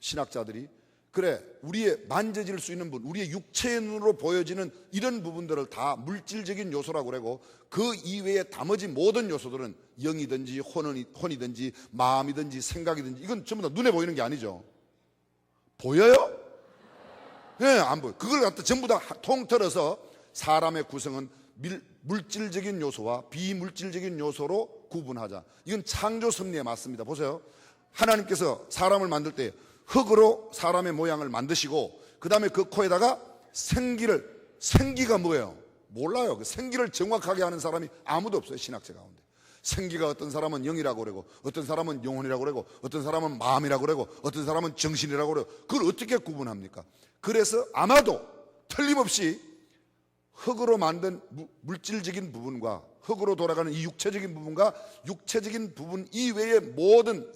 신학자들이 그래, 우리의 만져질 수 있는 부분, 우리의 육체의 눈으로 보여지는 이런 부분들을 다 물질적인 요소라고 그러고, 그 이외에 나머지 모든 요소들은 영이든지 혼이든지 마음이든지 생각이든지 이건 전부 다 눈에 보이는 게 아니죠. 보여요? 네, 안 보여요. 그걸 갖다 전부 다 통틀어서 사람의 구성은 물질적인 요소와 비물질적인 요소로 구분하자. 이건 창조 섭리에 맞습니다. 보세요. 하나님께서 사람을 만들 때 흙으로 사람의 모양을 만드시고, 그 다음에 그 코에다가 생기가 뭐예요? 몰라요. 그 생기를 정확하게 하는 사람이 아무도 없어요, 신학자 가운데. 생기가 어떤 사람은 영이라고 그러고, 어떤 사람은 영혼이라고 그러고, 어떤 사람은 마음이라고 그러고, 어떤 사람은 정신이라고 그러고, 그걸 어떻게 구분합니까? 그래서 아마도 틀림없이 흙으로 만든 물질적인 부분과 흙으로 돌아가는 이 육체적인 부분과 육체적인 부분 이외의 모든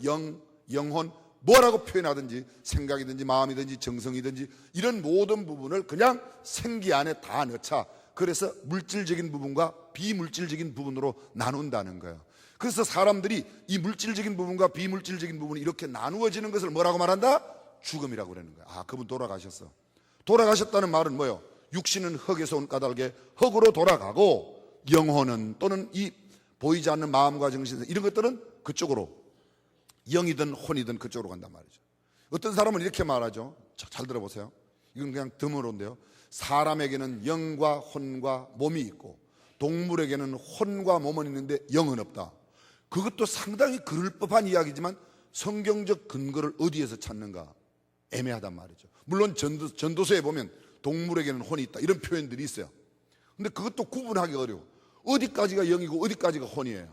영혼, 뭐라고 표현하든지 생각이든지 마음이든지 정성이든지 이런 모든 부분을 그냥 생기 안에 다 넣자. 그래서 물질적인 부분과 비물질적인 부분으로 나눈다는 거예요. 그래서 사람들이 이 물질적인 부분과 비물질적인 부분이 이렇게 나누어지는 것을 뭐라고 말한다? 죽음이라고 그러는 거예요. 그분 돌아가셨어. 돌아가셨다는 말은 뭐예요? 육신은 흙에서 온 까닭에 흙으로 돌아가고, 영혼은 또는 이 보이지 않는 마음과 정신 이런 것들은 그쪽으로, 영이든 혼이든 그쪽으로 간단 말이죠. 어떤 사람은 이렇게 말하죠. 잘 들어보세요. 이건 그냥 드물어인데요. 사람에게는 영과 혼과 몸이 있고 동물에게는 혼과 몸은 있는데 영은 없다. 그것도 상당히 그럴 법한 이야기지만 성경적 근거를 어디에서 찾는가 애매하단 말이죠. 물론 전도서에 보면 동물에게는 혼이 있다 이런 표현들이 있어요. 근데 그것도 구분하기 어려워. 어디까지가 영이고 어디까지가 혼이에요.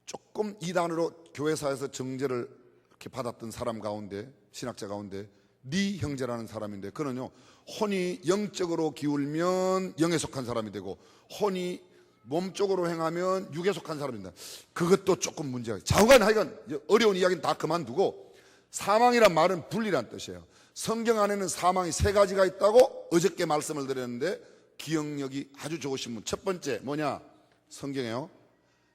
조금 이단으로 교회사에서 정죄를 이렇게 받았던 사람 가운데, 신학자 가운데 네 형제라는 사람인데, 그는요 혼이 영적으로 기울면 영에 속한 사람이 되고 혼이 몸쪽으로 행하면 육에 속한 사람입니다. 그것도 조금 문제가 있어요. 좌우간 하여간 어려운 이야기는 다 그만두고, 사망이란 말은 분리란 뜻이에요. 성경 안에는 사망이 세 가지가 있다고 어저께 말씀을 드렸는데 기억력이 아주 좋으신 분. 첫 번째 뭐냐? 성경에요.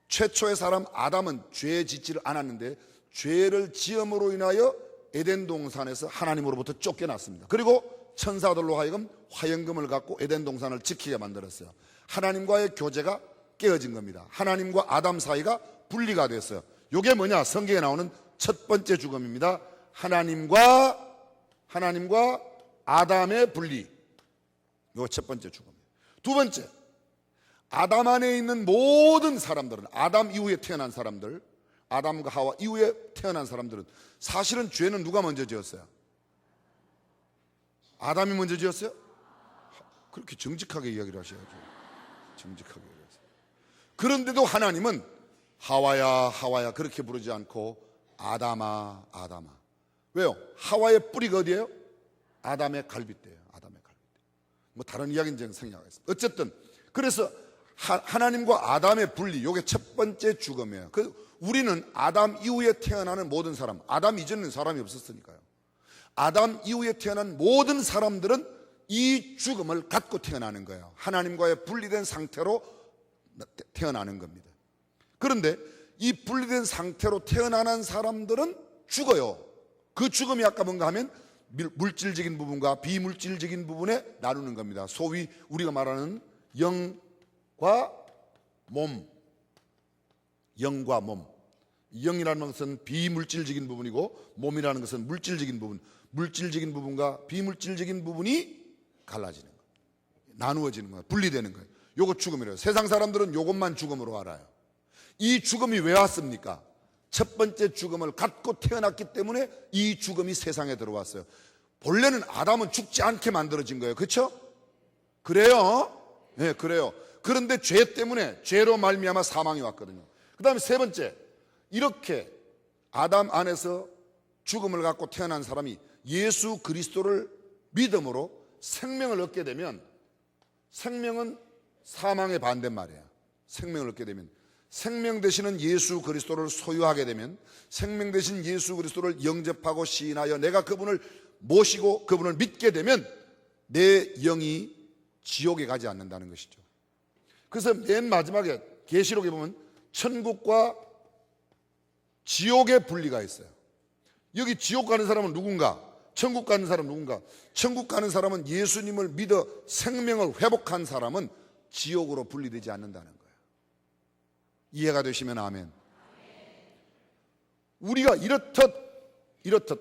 최초의 사람 아담은 죄 짓지를 않았는데 죄를 지음으로 인하여 에덴 동산에서 하나님으로부터 쫓겨났습니다. 그리고 천사들로 하여금 화영금을 갖고 에덴 동산을 지키게 만들었어요. 하나님과의 교제가 깨어진 겁니다. 하나님과 아담 사이가 분리가 됐어요. 이게 뭐냐? 성경에 나오는 첫 번째 죽음입니다. 하나님과 아담의 분리. 이거 첫 번째 죽음이에요. 두 번째, 아담 안에 있는 모든 사람들은, 아담 이후에 태어난 사람들, 아담과 하와 이후에 태어난 사람들은 사실은 죄는 누가 먼저 지었어요? 아담이 먼저 지었어요? 그렇게 정직하게 이야기를 하셔야죠. 정직하게 이야기하세요. 그런데도 하나님은 하와야 하와야 그렇게 부르지 않고 아담아 아담아. 왜요? 하와의 뿌리가 어디예요? 아담의 갈빗대예요. 아담의 갈빗대. 뭐 다른 이야기는 제가 생략하겠습니다. 어쨌든 그래서 하나님과 아담의 분리, 이게 첫 번째 죽음이에요. 우리는 아담 이후에 태어나는 모든 사람, 아담 이전에는 사람이 없었으니까요. 아담 이후에 태어난 모든 사람들은 이 죽음을 갖고 태어나는 거예요. 하나님과의 분리된 상태로 태어나는 겁니다. 그런데 이 분리된 상태로 태어나는 사람들은 죽어요. 그 죽음이 아까 뭔가 하면 물질적인 부분과 비물질적인 부분에 나누는 겁니다. 소위 우리가 말하는 영과 몸. 영과 몸. 영이라는 것은 비물질적인 부분이고 몸이라는 것은 물질적인 부분. 물질적인 부분과 비물질적인 부분이 갈라지는 거예요. 나누어지는 거예요. 분리되는 거예요. 요거 죽음이래요. 세상 사람들은 요것만 죽음으로 알아요. 이 죽음이 왜 왔습니까? 첫 번째 죽음을 갖고 태어났기 때문에 이 죽음이 세상에 들어왔어요. 본래는 아담은 죽지 않게 만들어진 거예요. 그렇죠? 그래요? 네, 그래요. 그런데 죄 때문에, 죄로 말미암아 사망이 왔거든요. 그 다음에 세 번째, 이렇게 아담 안에서 죽음을 갖고 태어난 사람이 예수 그리스도를 믿음으로 생명을 얻게 되면, 생명은 사망의 반대말이에요. 생명을 얻게 되면, 생명 되시는 예수 그리스도를 소유하게 되면, 생명 되신 예수 그리스도를 영접하고 시인하여 내가 그분을 모시고 그분을 믿게 되면 내 영이 지옥에 가지 않는다는 것이죠. 그래서 맨 마지막에 계시록에 보면 천국과 지옥의 분리가 있어요. 여기 지옥 가는 사람은 누군가? 천국 가는 사람은 누군가? 천국 가는 사람은 예수님을 믿어 생명을 회복한 사람은 지옥으로 분리되지 않는다는 거예요. 이해가 되시면 아멘. 우리가 이렇듯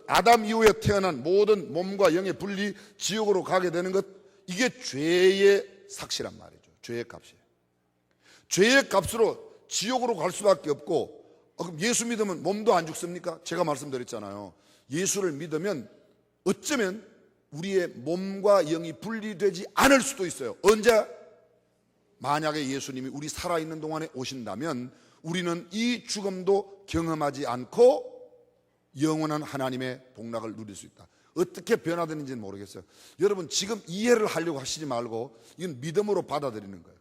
아담 이후에 태어난 모든 몸과 영의 분리, 지옥으로 가게 되는 것, 이게 죄의 삭시란 말이죠. 죄의 값이에요. 죄의 값으로 지옥으로 갈 수밖에 없고, 그럼 예수 믿으면 몸도 안 죽습니까? 제가 말씀드렸잖아요. 예수를 믿으면 어쩌면 우리의 몸과 영이 분리되지 않을 수도 있어요. 언제? 만약에 예수님이 우리 살아있는 동안에 오신다면 우리는 이 죽음도 경험하지 않고 영원한 하나님의 복락을 누릴 수 있다. 어떻게 변화되는지는 모르겠어요. 여러분 지금 이해를 하려고 하시지 말고 이건 믿음으로 받아들이는 거예요.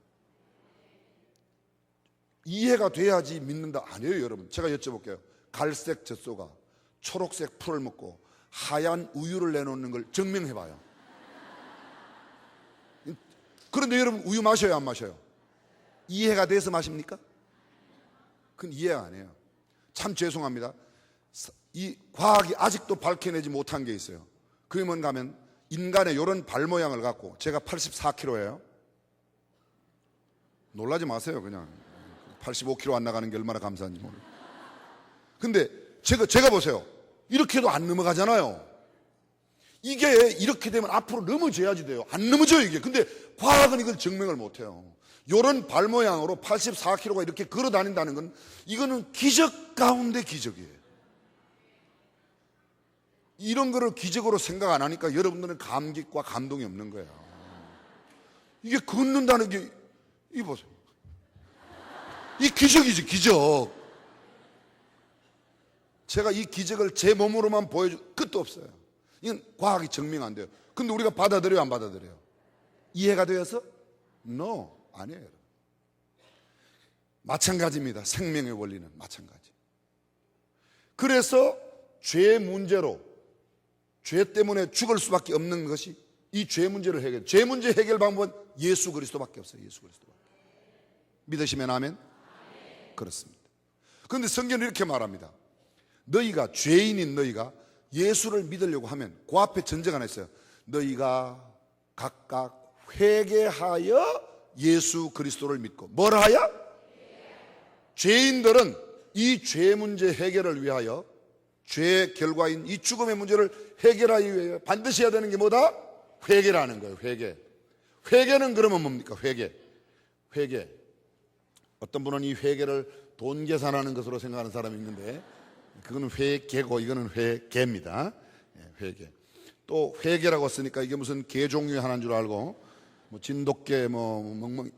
이해가 돼야지 믿는다 아니에요. 여러분 제가 여쭤볼게요. 갈색 젖소가 초록색 풀을 먹고 하얀 우유를 내놓는 걸 증명해봐요. 그런데 여러분 우유 마셔요 안 마셔요? 이해가 돼서 마십니까? 그건 이해가 안 해요. 참 죄송합니다. 이 과학이 아직도 밝혀내지 못한 게 있어요. 그게 뭔가 하면 인간의 이런 발 모양을 갖고, 제가 84kg예요 놀라지 마세요. 그냥 85kg 안 나가는 게 얼마나 감사한지 모르겠어요. 근데 제가 보세요. 이렇게 해도 안 넘어가잖아요. 이게 이렇게 되면 앞으로 넘어져야지 돼요. 안 넘어져요 이게. 근데 과학은 이걸 증명을 못해요. 요런 발 모양으로 84kg가 이렇게 걸어 다닌다는 건 이거는 기적 가운데 기적이에요. 이런 거를 기적으로 생각 안 하니까 여러분들은 감격과 감동이 없는 거예요. 이게 걷는다는 게, 이 보세요. 이 기적이지, 기적. 제가 이 기적을 제 몸으로만 끝도 없어요. 이건 과학이 증명 안 돼요. 근데 우리가 받아들여요, 안 받아들여요? 이해가 되어서? No, 아니에요. 마찬가지입니다. 생명의 원리는 마찬가지. 그래서 죄 문제로 죄 때문에 죽을 수밖에 없는 것이 이 죄 문제를 해결. 죄 문제 해결 방법은 예수 그리스도밖에 없어요. 예수 그리스도밖에. 믿으시면 아멘? 그렇습니다. 그런데 성경은 이렇게 말합니다. 너희가, 죄인인 너희가 예수를 믿으려고 하면 그 앞에 전제가 하나 있어요. 너희가 각각 회개하여 예수 그리스도를 믿고. 뭘 하여? 죄인들은 이 죄 문제 해결을 위하여, 죄의 결과인 이 죽음의 문제를 해결하기 위해 반드시 해야 되는 게 뭐다? 회개라는 거예요. 회개. 회개는 그러면 뭡니까? 회개. 어떤 분은 이 회개를 돈 계산하는 것으로 생각하는 사람이 있는데, 그거는 회개고 이거는 회개입니다. 회개. 또 회개라고 쓰니까 이게 무슨 개 종류의 하나인 줄 알고 뭐 진돗개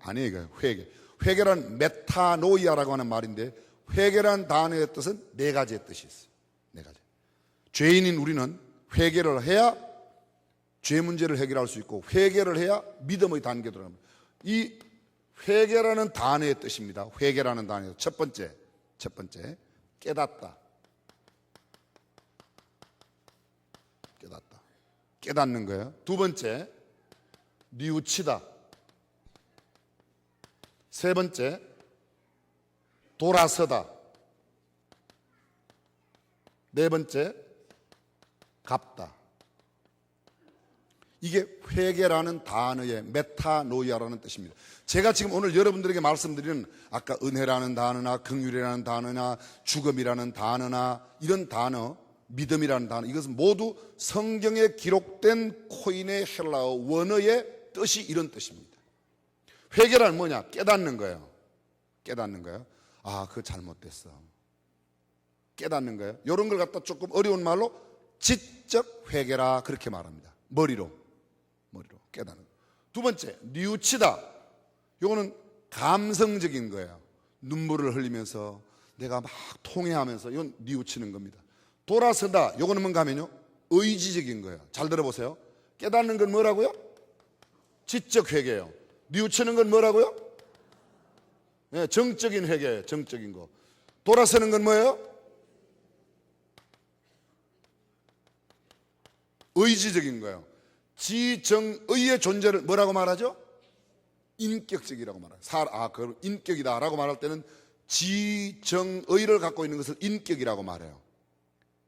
아니에요. 이거 회개. 회개란 메타노이아라고 하는 말인데, 회개란 단어의 뜻은 네 가지의 뜻이 있어요. 네 가지. 죄인인 우리는 회개를 해야 죄 문제를 해결할 수 있고, 회개를 해야 믿음의 단계에 들어갑니다. 이 회개라는 단어의 뜻입니다. 회개라는 단어의 첫 번째 깨닫다. 깨닫는 거예요. 두 번째 뉘우치다. 세 번째 돌아서다. 네 번째 갚다. 이게 회개라는 단어의 메타노이아라는 뜻입니다. 제가 지금 오늘 여러분들에게 말씀드리는 아까 은혜라는 단어나 긍휼이라는 단어나 죽음이라는 단어나 이런 단어, 믿음이라는 단어, 이것은 모두 성경에 기록된 코인의 헬라어 원어의 뜻이 이런 뜻입니다. 회개란 뭐냐? 깨닫는 거예요. 깨닫는 거예요. 아, 그거 잘못됐어. 깨닫는 거예요. 이런 걸 갖다 조금 어려운 말로 지적 회개라 그렇게 말합니다. 머리로 깨닫는 거예요. 두 번째 뉘우치다. 이거는 감성적인 거예요. 눈물을 흘리면서 내가 막 통회하면서, 이건 뉘우치는 겁니다. 돌아서다. 이거는 뭔가 하면요, 의지적인 거예요. 잘 들어보세요. 깨닫는 건 뭐라고요? 지적 회개예요. 뉘우치는 건 뭐라고요? 네, 정적인 회개예요. 정적인 거. 돌아서는 건 뭐예요? 의지적인 거예요. 지정의의 존재를 뭐라고 말하죠? 인격적이라고 말해요. 그걸 인격이다라고 말할 때는 지정의를 갖고 있는 것을 인격이라고 말해요.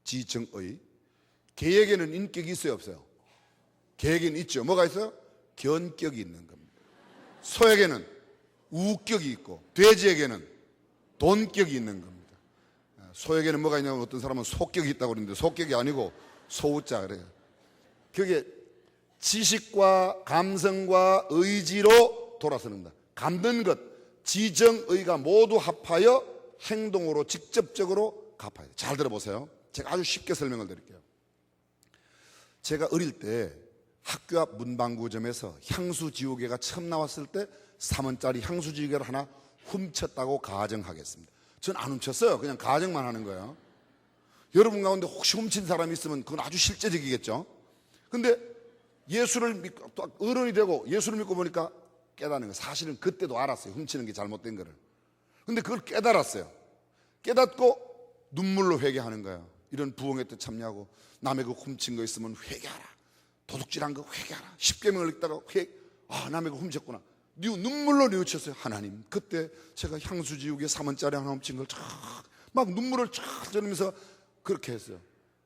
지정의. 개에게는 인격이 있어요, 없어요? 개에게는 있죠. 뭐가 있어요? 견격이 있는 겁니다. 소에게는 우격이 있고, 돼지에게는 돈격이 있는 겁니다. 소에게는 뭐가 있냐면 어떤 사람은 속격이 있다고 그러는데 속격이 아니고 소우자 그래요. 그게 지식과 감성과 의지로 돌아서는 것. 감는 것, 지정의가 모두 합하여 행동으로 직접적으로 갚아야 돼요. 잘 들어보세요. 제가 아주 쉽게 설명을 드릴게요. 제가 어릴 때 학교 앞 문방구점에서 향수지우개가 처음 나왔을 때 3원짜리 향수지우개를 하나 훔쳤다고 가정하겠습니다. 전 안 훔쳤어요. 그냥 가정만 하는 거예요. 여러분 가운데 혹시 훔친 사람이 있으면 그건 아주 실제적이겠죠. 근데 예수를 믿고 또 어른이 되고 예수를 믿고 보니까 깨닫는 거예요. 사실은 그때도 알았어요. 훔치는 게 잘못된 거를. 근데 그걸 깨달았어요. 깨닫고 눈물로 회개하는 거예요. 이런 부흥의 뜻 참여하고, 남의 그 훔친 거 있으면 회개하라. 도둑질한 거 회개하라. 십계명을 읽다가 남의 거 훔쳤구나. 눈물로 뉘우쳤어요. 하나님, 그때 제가 향수지우개 3원짜리 하나 훔친 걸 막 눈물을 쫙 흘리면서 그렇게 했어요.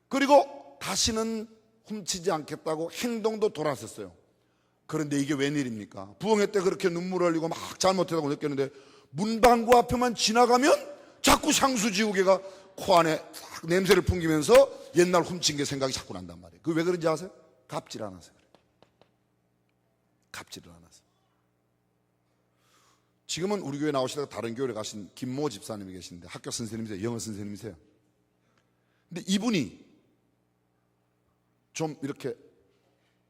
그리고 다시는 훔치지 않겠다고 행동도 돌아섰어요. 그런데 이게 웬일입니까? 부흥회 때 그렇게 눈물을 흘리고 막 잘못했다고 느꼈는데 문방구 앞에만 지나가면 자꾸 향수지우개가 코 안에 냄새를 풍기면서 옛날 훔친 게 생각이 자꾸 난단 말이에요. 그게 왜 그런지 아세요? 갚질 않아서 그래요. 갚지를 않아서. 지금은 우리 교회 나오시다가 다른 교회에 가신 김모 집사님이 계신데 학교 선생님이세요. 영어 선생님이세요. 근데 이분이 좀 이렇게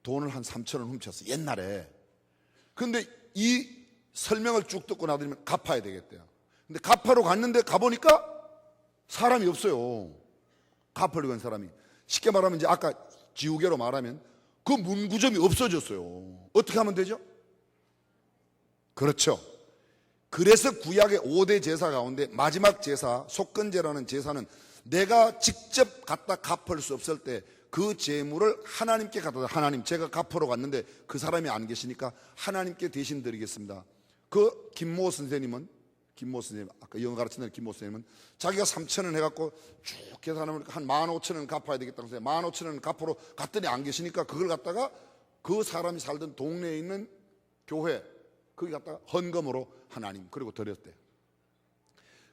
돈을 한 3,000원 훔쳤어요. 옛날에. 근데 이 설명을 쭉 듣고 나더니 갚아야 되겠대요. 근데 갚으러 갔는데 가보니까 사람이 없어요. 갚으려고 한 사람이. 쉽게 말하면 이제 아까 지우개로 말하면 그 문구점이 없어졌어요. 어떻게 하면 되죠? 그렇죠. 그래서 구약의 5대 제사 가운데 마지막 제사, 속건제라는 제사는 내가 직접 갖다 갚을 수 없을 때 그 재물을 하나님께 갖다 줘. 하나님, 제가 갚으러 갔는데 그 사람이 안 계시니까 하나님께 대신 드리겠습니다. 그 김모 선생님은, 아까 영어 가르치는 김모 선생님은 자기가 3,000원 해갖고 쭉 계산하면 한 15,000원 갚아야 되겠다고 해서 15,000원 갚으러 갔더니 안 계시니까 그걸 갖다가 그 사람이 살던 동네에 있는 교회, 거기 갖다가 헌금으로 하나님, 그리고 드렸대요.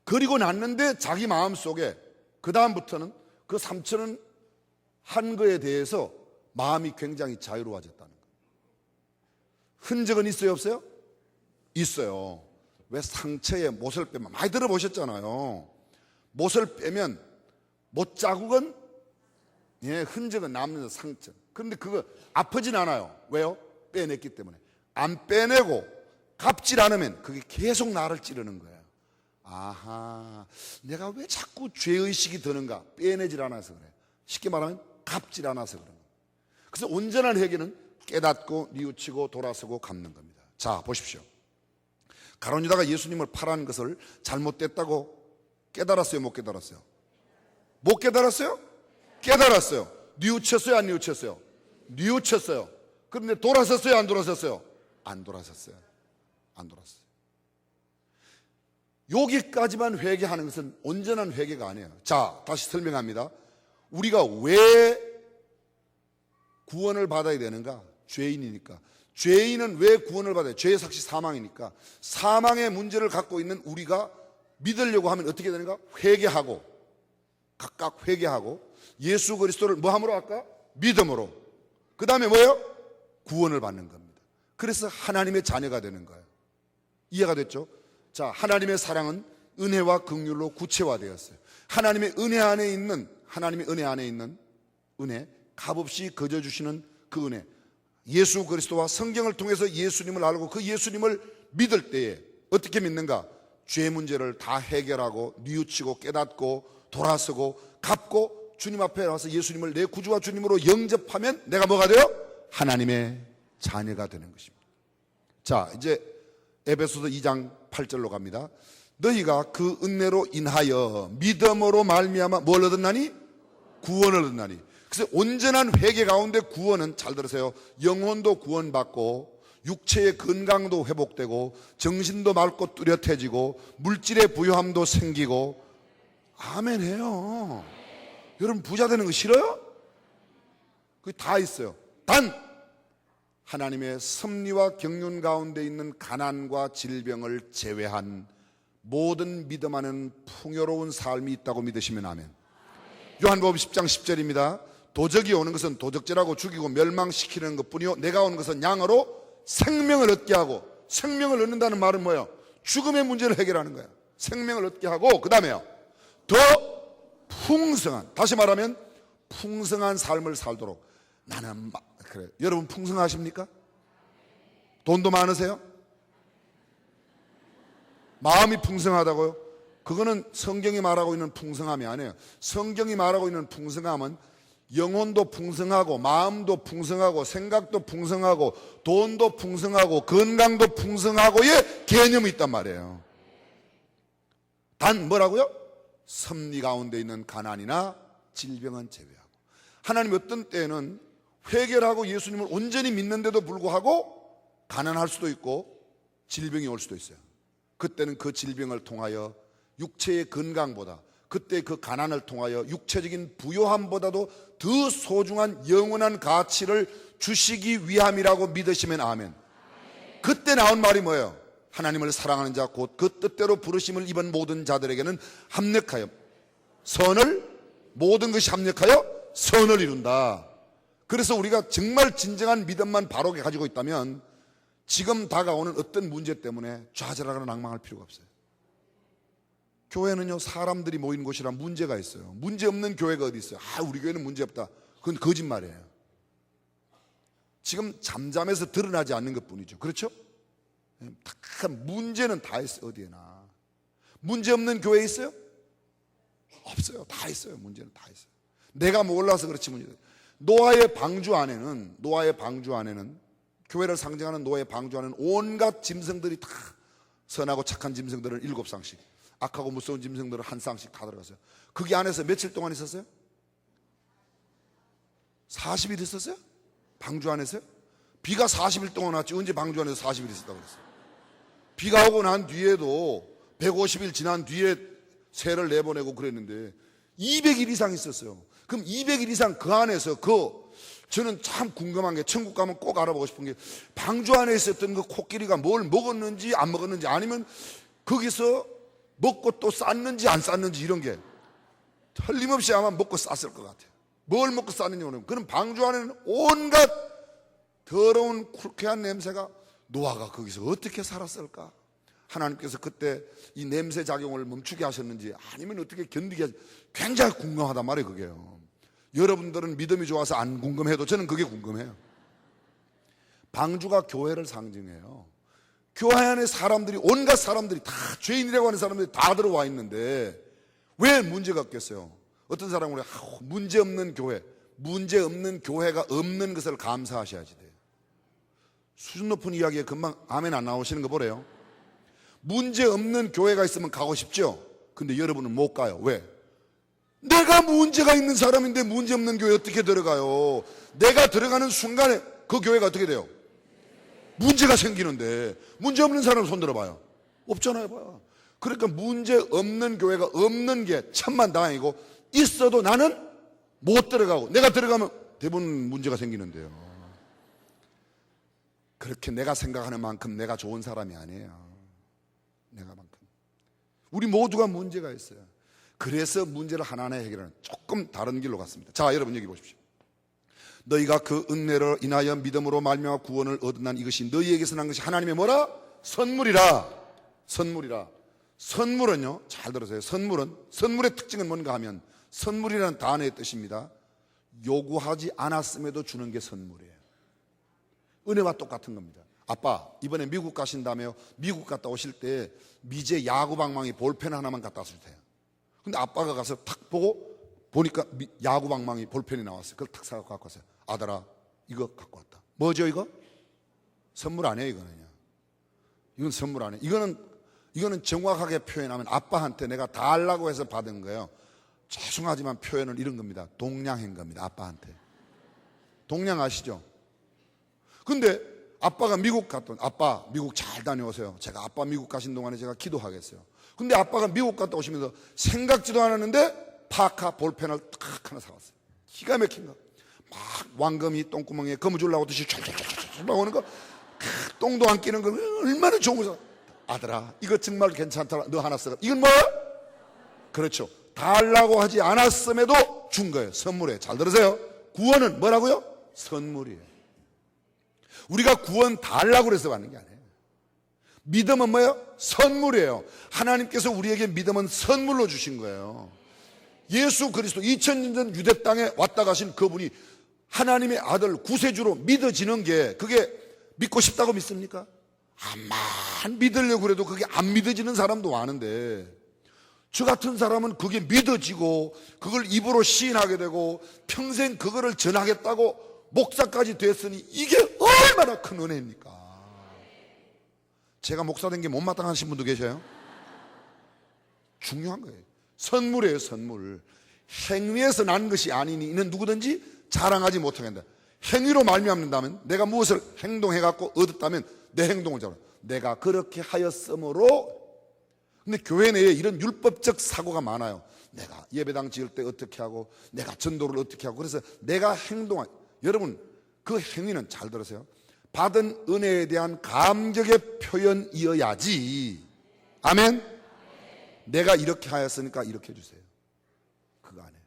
그리고 났는데 자기 마음속에 그 다음부터는 그 3,000원 한 거에 대해서 마음이 굉장히 자유로워졌다는 거예요. 흔적은 있어요, 없어요? 있어요. 왜 상처에 못을 빼면, 많이 들어보셨잖아요. 못을 빼면 못 자국은, 흔적은 남는 상처. 그런데 그거 아프진 않아요. 왜요? 빼냈기 때문에. 안 빼내고 갚질 않으면 그게 계속 나를 찌르는 거예요. 아하, 내가 왜 자꾸 죄의식이 드는가? 빼내질 않아서 그래요. 쉽게 말하면 갚질 않아서 그런 거예요. 그래서 온전한 회개는 깨닫고 뉘우치고 돌아서고 갚는 겁니다. 자, 보십시오. 가룟 유다가 예수님을 팔아는 것을 잘못됐다고 깨달았어요, 못 깨달았어요? 못 깨달았어요? 깨달았어요. 뉘우쳤어요, 안 뉘우쳤어요? 뉘우쳤어요. 그런데 돌아섰어요, 안 돌아섰어요? 안 돌아섰어요. 안 돌아섰어요. 여기까지만 회개하는 것은 온전한 회개가 아니에요. 자, 다시 설명합니다. 우리가 왜 구원을 받아야 되는가? 죄인이니까. 죄인은 왜 구원을 받아요? 죄의 삭시 사망이니까. 사망의 문제를 갖고 있는 우리가 믿으려고 하면 어떻게 되는가? 회개하고, 각각 회개하고, 예수 그리스도를 뭐 함으로 할까? 믿음으로. 그 다음에 뭐예요? 구원을 받는 겁니다. 그래서 하나님의 자녀가 되는 거예요. 이해가 됐죠? 자, 하나님의 사랑은 은혜와 긍휼로 구체화되었어요. 하나님의 은혜 안에 있는 은혜, 값없이 거저 주시는 그 은혜, 예수 그리스도와 성경을 통해서 예수님을 알고 그 예수님을 믿을 때에 어떻게 믿는가? 죄 문제를 다 해결하고 뉘우치고 깨닫고 돌아서고 갚고 주님 앞에 와서 예수님을 내 구주와 주님으로 영접하면 내가 뭐가 돼요? 하나님의 자녀가 되는 것입니다. 자, 이제 에베소서 2장 8절로 갑니다. 너희가 그 은혜로 인하여 믿음으로 말미암아 뭘 얻었나니? 구원을 얻었나니. 그래서 온전한 회개 가운데 구원은, 잘 들으세요, 영혼도 구원받고 육체의 건강도 회복되고 정신도 맑고 뚜렷해지고 물질의 부유함도 생기고. 아멘 해요. 여러분 부자 되는 거 싫어요? 그게 다 있어요. 단 하나님의 섭리와 경륜 가운데 있는 가난과 질병을 제외한 모든 믿음 안에는 풍요로운 삶이 있다고 믿으시면 아멘. 요한복음 10장 10절입니다. 도적이 오는 것은 도적질하고 죽이고 멸망시키는 것뿐이요 내가 오는 것은 양으로 생명을 얻게 하고. 생명을 얻는다는 말은 뭐예요? 죽음의 문제를 해결하는 거예요. 생명을 얻게 하고, 그 다음에요, 더 풍성한, 다시 말하면 풍성한 삶을 살도록. 나는 그래. 여러분 풍성하십니까? 돈도 많으세요? 마음이 풍성하다고요? 그거는 성경이 말하고 있는 풍성함이 아니에요. 성경이 말하고 있는 풍성함은 영혼도 풍성하고 마음도 풍성하고 생각도 풍성하고 돈도 풍성하고 건강도 풍성하고의 개념이 있단 말이에요. 단 뭐라고요? 섭리 가운데 있는 가난이나 질병은 제외하고. 하나님 어떤 때는 회개하고 예수님을 온전히 믿는데도 불구하고 가난할 수도 있고 질병이 올 수도 있어요. 그때는 그 질병을 통하여 육체의 건강보다, 그때 그 가난을 통하여 육체적인 부요함보다도 더 소중한 영원한 가치를 주시기 위함이라고 믿으시면 아멘. 그때 나온 말이 뭐예요? 하나님을 사랑하는 자 곧 그 뜻대로 부르심을 입은 모든 자들에게는 합력하여 선을, 모든 것이 합력하여 선을 이룬다. 그래서 우리가 정말 진정한 믿음만 바르게 가지고 있다면 지금 다가오는 어떤 문제 때문에 좌절하거나 낭망할 필요가 없어요. 교회는요, 사람들이 모이는 곳이라 문제가 있어요. 문제 없는 교회가 어디 있어요? 우리 교회는 문제 없다. 그건 거짓말이에요. 지금 잠잠해서 드러나지 않는 것 뿐이죠. 그렇죠? 다 문제는 다 있어요. 어디에나. 문제 없는 교회 있어요? 없어요. 다 있어요. 문제는 다 있어요. 내가 몰라서 그렇지 문제. 노아의 방주 안에는 교회를 상징하는 노아의 방주 안에는 온갖 짐승들이 다, 선하고 착한 짐승들은 7쌍씩, 악하고 무서운 짐승들은 1쌍씩 다 들어갔어요. 거기 안에서 며칠 동안 있었어요? 40일 있었어요? 방주 안에서요? 비가 40일 동안 왔지 언제 방주 안에서 40일 있었다고 그랬어요? 비가 오고 난 뒤에도 150일 지난 뒤에 세를 내보내고 그랬는데 200일 이상 있었어요. 그럼 200일 이상 그 안에서 저는 참 궁금한 게, 천국 가면 꼭 알아보고 싶은 게, 방주 안에 있었던 그 코끼리가 뭘 먹었는지 안 먹었는지, 아니면 거기서 먹고 또 쌌는지 안 쌌는지, 이런 게 틀림없이 아마 먹고 쌌을 것 같아요. 뭘 먹고 쌌는지 모르면. 그럼 방주 안에는 온갖 더러운 쿨쾌한 냄새가, 노아가 거기서 어떻게 살았을까? 하나님께서 그때 이 냄새 작용을 멈추게 하셨는지, 아니면 어떻게 견디게 하셨는지 굉장히 궁금하단 말이에요. 그게요. 여러분들은 믿음이 좋아서 안 궁금해도 저는 그게 궁금해요. 방주가 교회를 상징해요. 교회 안에 사람들이, 온갖 사람들이 다, 죄인이라고 하는 사람들이 다 들어와 있는데 왜 문제가 없겠어요? 어떤 사람은 문제 없는 교회, 문제 없는 교회가 없는 것을 감사하셔야지 돼요. 수준 높은 이야기에 금방 아멘 안 나오시는 거 보래요. 문제 없는 교회가 있으면 가고 싶죠? 근데 여러분은 못 가요. 왜? 내가 문제가 있는 사람인데 문제 없는 교회 어떻게 들어가요? 내가 들어가는 순간에 그 교회가 어떻게 돼요? 문제가 생기는데. 문제 없는 사람 손 들어봐요. 없잖아요. 봐요. 그러니까 문제 없는 교회가 없는 게 천만다행이고, 있어도 나는 못 들어가고, 내가 들어가면 대부분 문제가 생기는데요. 그렇게 내가 생각하는 만큼 내가 좋은 사람이 아니에요. 내가만큼. 우리 모두가 문제가 있어요. 그래서 문제를 하나하나 해결하는 조금 다른 길로 갔습니다. 자, 여러분 여기 보십시오. 너희가 그 은혜로 인하여 믿음으로 말미암아 구원을 얻은 이것이 너희에게서 난 것이 하나님의 뭐라? 선물이라. 선물이라. 선물은요, 잘 들으세요. 선물의 특징은 뭔가 하면, 선물이라는 단어의 뜻입니다. 요구하지 않았음에도 주는 게 선물이에요. 은혜와 똑같은 겁니다. 아빠, 이번에 미국 가신다며요. 미국 갔다 오실 때 미제 야구방망이 볼펜 하나만 갖다 주세요. 근데 아빠가 가서 탁 보니까 야구방망이 볼펜이 나왔어요. 그걸 탁 사갖고 갖고 왔어요. 아들아, 이거 갖고 왔다. 뭐죠 이거? 선물 아니에요 이거는요. 이건 선물 아니에요. 이거는 정확하게 표현하면 아빠한테 내가 달라고 해서 받은 거예요. 죄송하지만 표현은 이런 겁니다. 동냥한 겁니다. 아빠한테. 동냥 아시죠? 근데 아빠가 미국 갔던, 아빠 미국 잘 다녀오세요. 제가 아빠 미국 가신 동안에 제가 기도하겠어요. 근데 아빠가 미국 갔다 오시면서 생각지도 않았는데 파카 볼펜을 탁 하나 사왔어요. 기가 막힌 거. 막 왕검이 똥구멍에 거머쥐려고 하듯이 촤촤촤촤 나오는 거, 똥도 안 끼는 거, 얼마나 좋은 거죠. 아들아, 이거 정말 괜찮더라. 너 하나 써라. 이건 뭐야? 그렇죠. 달라고 하지 않았음에도 준 거예요. 선물이에요. 잘 들으세요. 구원은 뭐라고요? 선물이에요. 우리가 구원 달라고 해서 받는 게 아니에요. 믿음은 뭐예요? 선물이에요. 하나님께서 우리에게 믿음은 선물로 주신 거예요. 예수 그리스도 2000년 유대 땅에 왔다 가신 그분이 하나님의 아들 구세주로 믿어지는 게, 그게 믿고 싶다고 믿습니까? 암만 믿으려고 그래도 그게 안 믿어지는 사람도 많은데, 저 같은 사람은 그게 믿어지고 그걸 입으로 시인하게 되고 평생 그거를 전하겠다고 목사까지 됐으니 이게 얼마나 큰 은혜입니까? 제가 목사 된 게 못마땅하신 분도 계셔요? 중요한 거예요. 선물이에요. 선물. 행위에서 난 것이 아니니 이는 누구든지 자랑하지 못하게 한다. 행위로 말미암는다면, 내가 무엇을 행동해갖고 얻었다면 내 행동을 자랑. 내가 그렇게 하였으므로. 근데 교회 내에 이런 율법적 사고가 많아요. 내가 예배당 지을 때 어떻게 하고, 내가 전도를 어떻게 하고, 그래서 내가 행동한. 여러분, 그 행위는 잘 들으세요. 받은 은혜에 대한 감격의 표현이어야지. 아멘? 내가 이렇게 하였으니까 이렇게 해주세요. 그거 아니에요.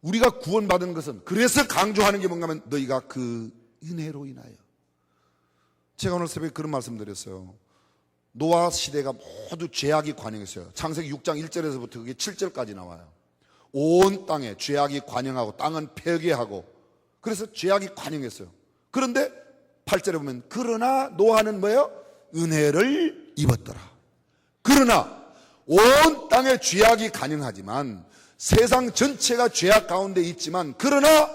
우리가 구원받은 것은, 그래서 강조하는 게 뭔가 하면, 너희가 그 은혜로 인하여. 제가 오늘 새벽에 그런 말씀 드렸어요. 노아 시대가 모두 죄악이 관영했어요. 창세기 6장 1절에서부터 그게 7절까지 나와요. 온 땅에 죄악이 관영하고 땅은 폐괴하고, 그래서 죄악이 관영했어요. 그런데 8절에 보면, 그러나 노아는 뭐예요? 은혜를 입었더라. 그러나 온 땅에 죄악이 관영하지만, 세상 전체가 죄악 가운데 있지만, 그러나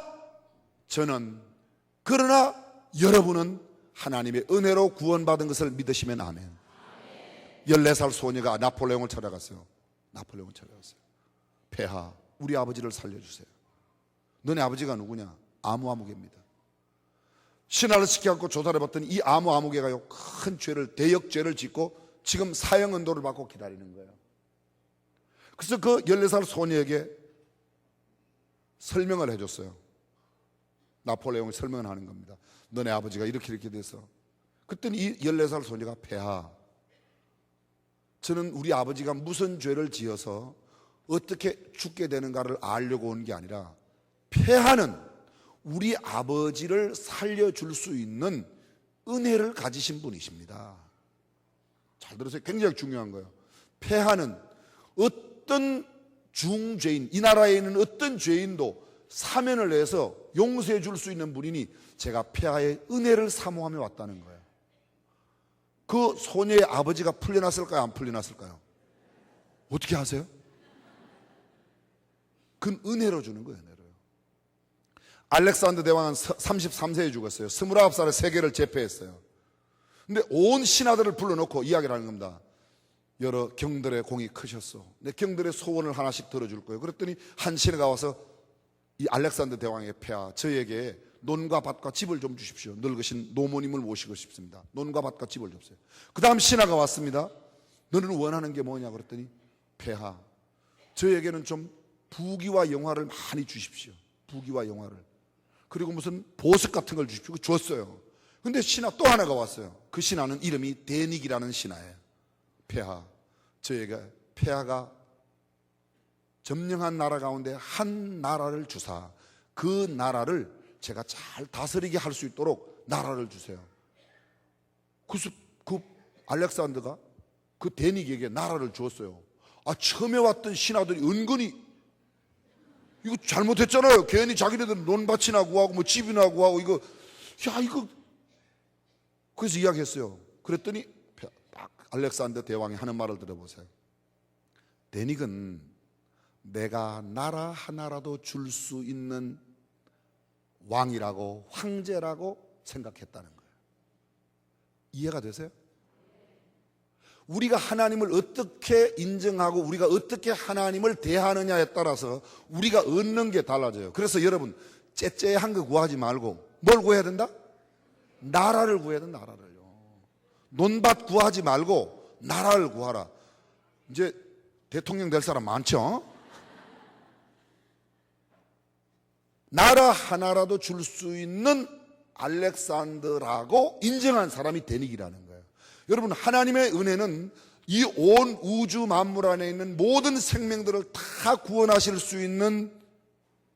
여러분은 하나님의 은혜로 구원받은 것을 믿으시면 아멘. 14살 소녀가 나폴레옹을 찾아갔어요. 폐하, 우리 아버지를 살려주세요. 너네 아버지가 누구냐? 아무아무개입니다. 신하를 시켜갖고 조사를 해봤더니 이 아무아무개가요, 큰 죄를, 대역죄를 짓고 지금 사형언도를 받고 기다리는 거예요. 그래서 그 14살 소녀에게 설명을 해줬어요. 나폴레옹이 설명을 하는 겁니다. 너네 아버지가 이렇게 돼서. 그랬더니 이 14살 소녀가 폐하, 저는 우리 아버지가 무슨 죄를 지어서 어떻게 죽게 되는가를 알려고 온 게 아니라, 폐하는 우리 아버지를 살려줄 수 있는 은혜를 가지신 분이십니다. 잘 들으세요. 굉장히 중요한 거예요. 폐하는 어떤 중죄인, 이 나라에 있는 어떤 죄인도 사면을 내서 용서해 줄 수 있는 분이니 제가 폐하의 은혜를 사모하며 왔다는 거예요. 그 소녀의 아버지가 풀려났을까요? 안 풀려났을까요? 어떻게 하세요? 그건 은혜로 주는 거예요. 은혜로요. 알렉산더 대왕은 33세에 죽었어요. 29살에 세계를 제패했어요. 근데 온 신하들을 불러놓고 이야기를 하는 겁니다. 여러 경들의 공이 크셨소. 내 경들의 소원을 하나씩 들어줄 거예요. 그랬더니 한 신하가 와서 이 알렉산더 대왕의 폐하, 저에게 논과 밭과 집을 좀 주십시오. 늙으신 노모님을 모시고 싶습니다. 논과 밭과 집을 줬어요. 그 다음 신하가 왔습니다. 너는 원하는 게 뭐냐 그랬더니, 폐하, 저에게는 좀 부귀와 영화를 많이 주십시오. 부귀와 영화를. 그리고 무슨 보석 같은 걸 주십시오. 줬어요. 근데 신하 또 하나가 왔어요. 그 신하는 이름이 데닉이라는 신하예요. 폐하, 저에게 폐하가 점령한 나라 가운데 한 나라를 주사 그 나라를 제가 잘 다스리게 할 수 있도록 나라를 주세요. 그래서 그 알렉산더가 그 데닉에게 나라를 주었어요. 처음에 왔던 신하들이 은근히 이거 잘못했잖아요. 괜히 자기네들은 논밭이나 구하고 뭐 집이나 구하고 이거 그래서 이야기했어요. 그랬더니 알렉산더 대왕이 하는 말을 들어보세요. 데닉은 내가 나라 하나라도 줄 수 있는 왕이라고, 황제라고 생각했다는 거예요. 이해가 되세요? 우리가 하나님을 어떻게 인정하고 우리가 어떻게 하나님을 대하느냐에 따라서 우리가 얻는 게 달라져요. 그래서 여러분, 째째한 거 구하지 말고 뭘 구해야 된다? 나라를 구해야 된다. 나라를요. 논밭 구하지 말고 나라를 구하라. 이제 대통령 될 사람 많죠? 나라 하나라도 줄 수 있는 알렉산더라고 인정한 사람이 데닉이라는 거예요. 여러분, 하나님의 은혜는 이 온 우주 만물 안에 있는 모든 생명들을 다 구원하실 수 있는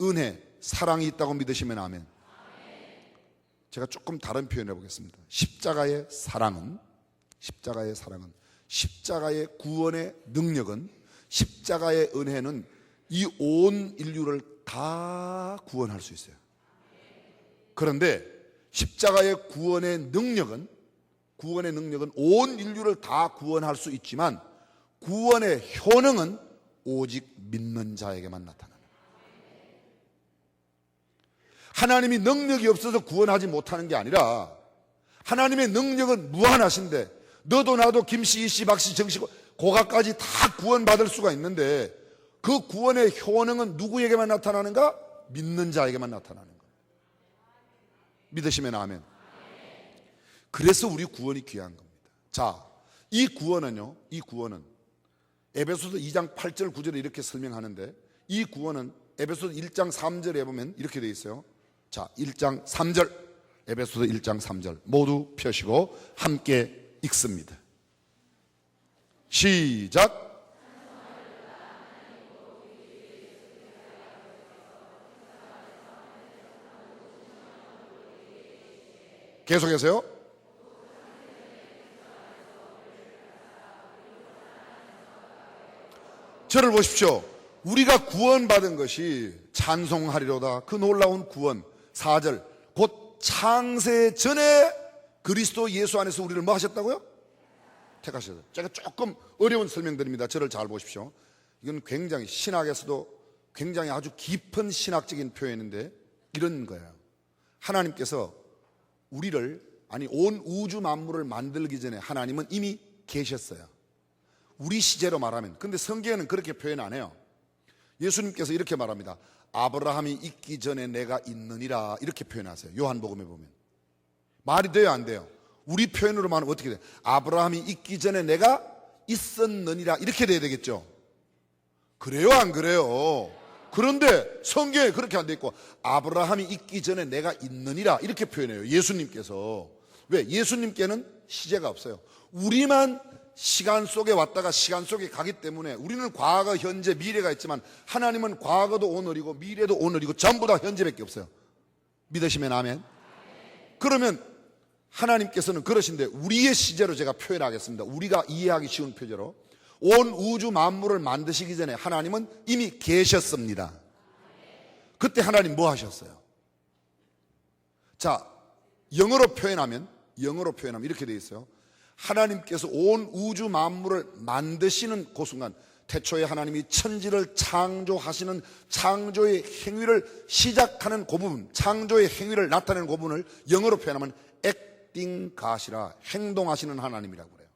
은혜, 사랑이 있다고 믿으시면 아멘. 제가 조금 다른 표현을 해보겠습니다. 십자가의 사랑은, 십자가의 구원의 능력은, 십자가의 은혜는 이 온 인류를 다 구원할 수 있어요. 그런데 십자가의 구원의 능력은 온 인류를 다 구원할 수 있지만 구원의 효능은 오직 믿는 자에게만 나타나는 거예요. 하나님이 능력이 없어서 구원하지 못하는 게 아니라 하나님의 능력은 무한하신데, 너도 나도 김씨, 이씨, 박씨, 정씨, 고가까지 다 구원받을 수가 있는데 그 구원의 효능은 누구에게만 나타나는가? 믿는 자에게만 나타나는 거예요. 믿으시면 아멘. 그래서 우리 구원이 귀한 겁니다. 자, 이 구원은 에베소서 2장 8절 9절에 이렇게 설명하는데, 이 구원은 에베소서 1장 3절에 보면 이렇게 되어 있어요. 자, 1장 3절, 에베소서 1장 3절 모두 펴시고 함께 읽습니다. 시작. 계속해서요. 저를 보십시오. 우리가 구원받은 것이 찬송하리로다. 그 놀라운 구원. 4절, 곧 창세 전에 그리스도 예수 안에서 우리를 뭐 하셨다고요? 택하셨어요. 제가 조금 어려운 설명드립니다. 저를 잘 보십시오. 이건 굉장히 신학에서도 굉장히 아주 깊은 신학적인 표현인데 이런 거예요. 하나님께서 우리를, 온 우주 만물을 만들기 전에 하나님은 이미 계셨어요. 우리 시제로 말하면. 근데 성경에는 그렇게 표현 안 해요. 예수님께서 이렇게 말합니다. 아브라함이 있기 전에 내가 있느니라, 이렇게 표현하세요. 요한복음에 보면. 말이 돼요, 안 돼요? 우리 표현으로 말하면 어떻게 돼요? 아브라함이 있기 전에 내가 있었느니라, 이렇게 돼야 되겠죠? 그래요, 안 그래요? 그런데 성경에 그렇게 안 돼 있고 아브라함이 있기 전에 내가 있느니라, 이렇게 표현해요, 예수님께서. 왜? 예수님께는 시제가 없어요. 우리만 시간 속에 왔다가 시간 속에 가기 때문에 우리는 과거, 현재, 미래가 있지만 하나님은 과거도 오늘이고 미래도 오늘이고 전부 다 현재밖에 없어요. 믿으시면 아멘. 그러면 하나님께서는 그러신데 우리의 시제로 제가 표현하겠습니다. 우리가 이해하기 쉬운 표제로, 온 우주 만물을 만드시기 전에 하나님은 이미 계셨습니다. 그때 하나님 뭐 하셨어요? 자, 영어로 표현하면 이렇게 되어 있어요. 하나님께서 온 우주 만물을 만드시는 그 순간, 태초에 하나님이 천지를 창조하시는 창조의 행위를 시작하는 그 부분, 창조의 행위를 나타내는 그 부분을 영어로 표현하면 acting God이라, 행동하시는 하나님이라고 그래요.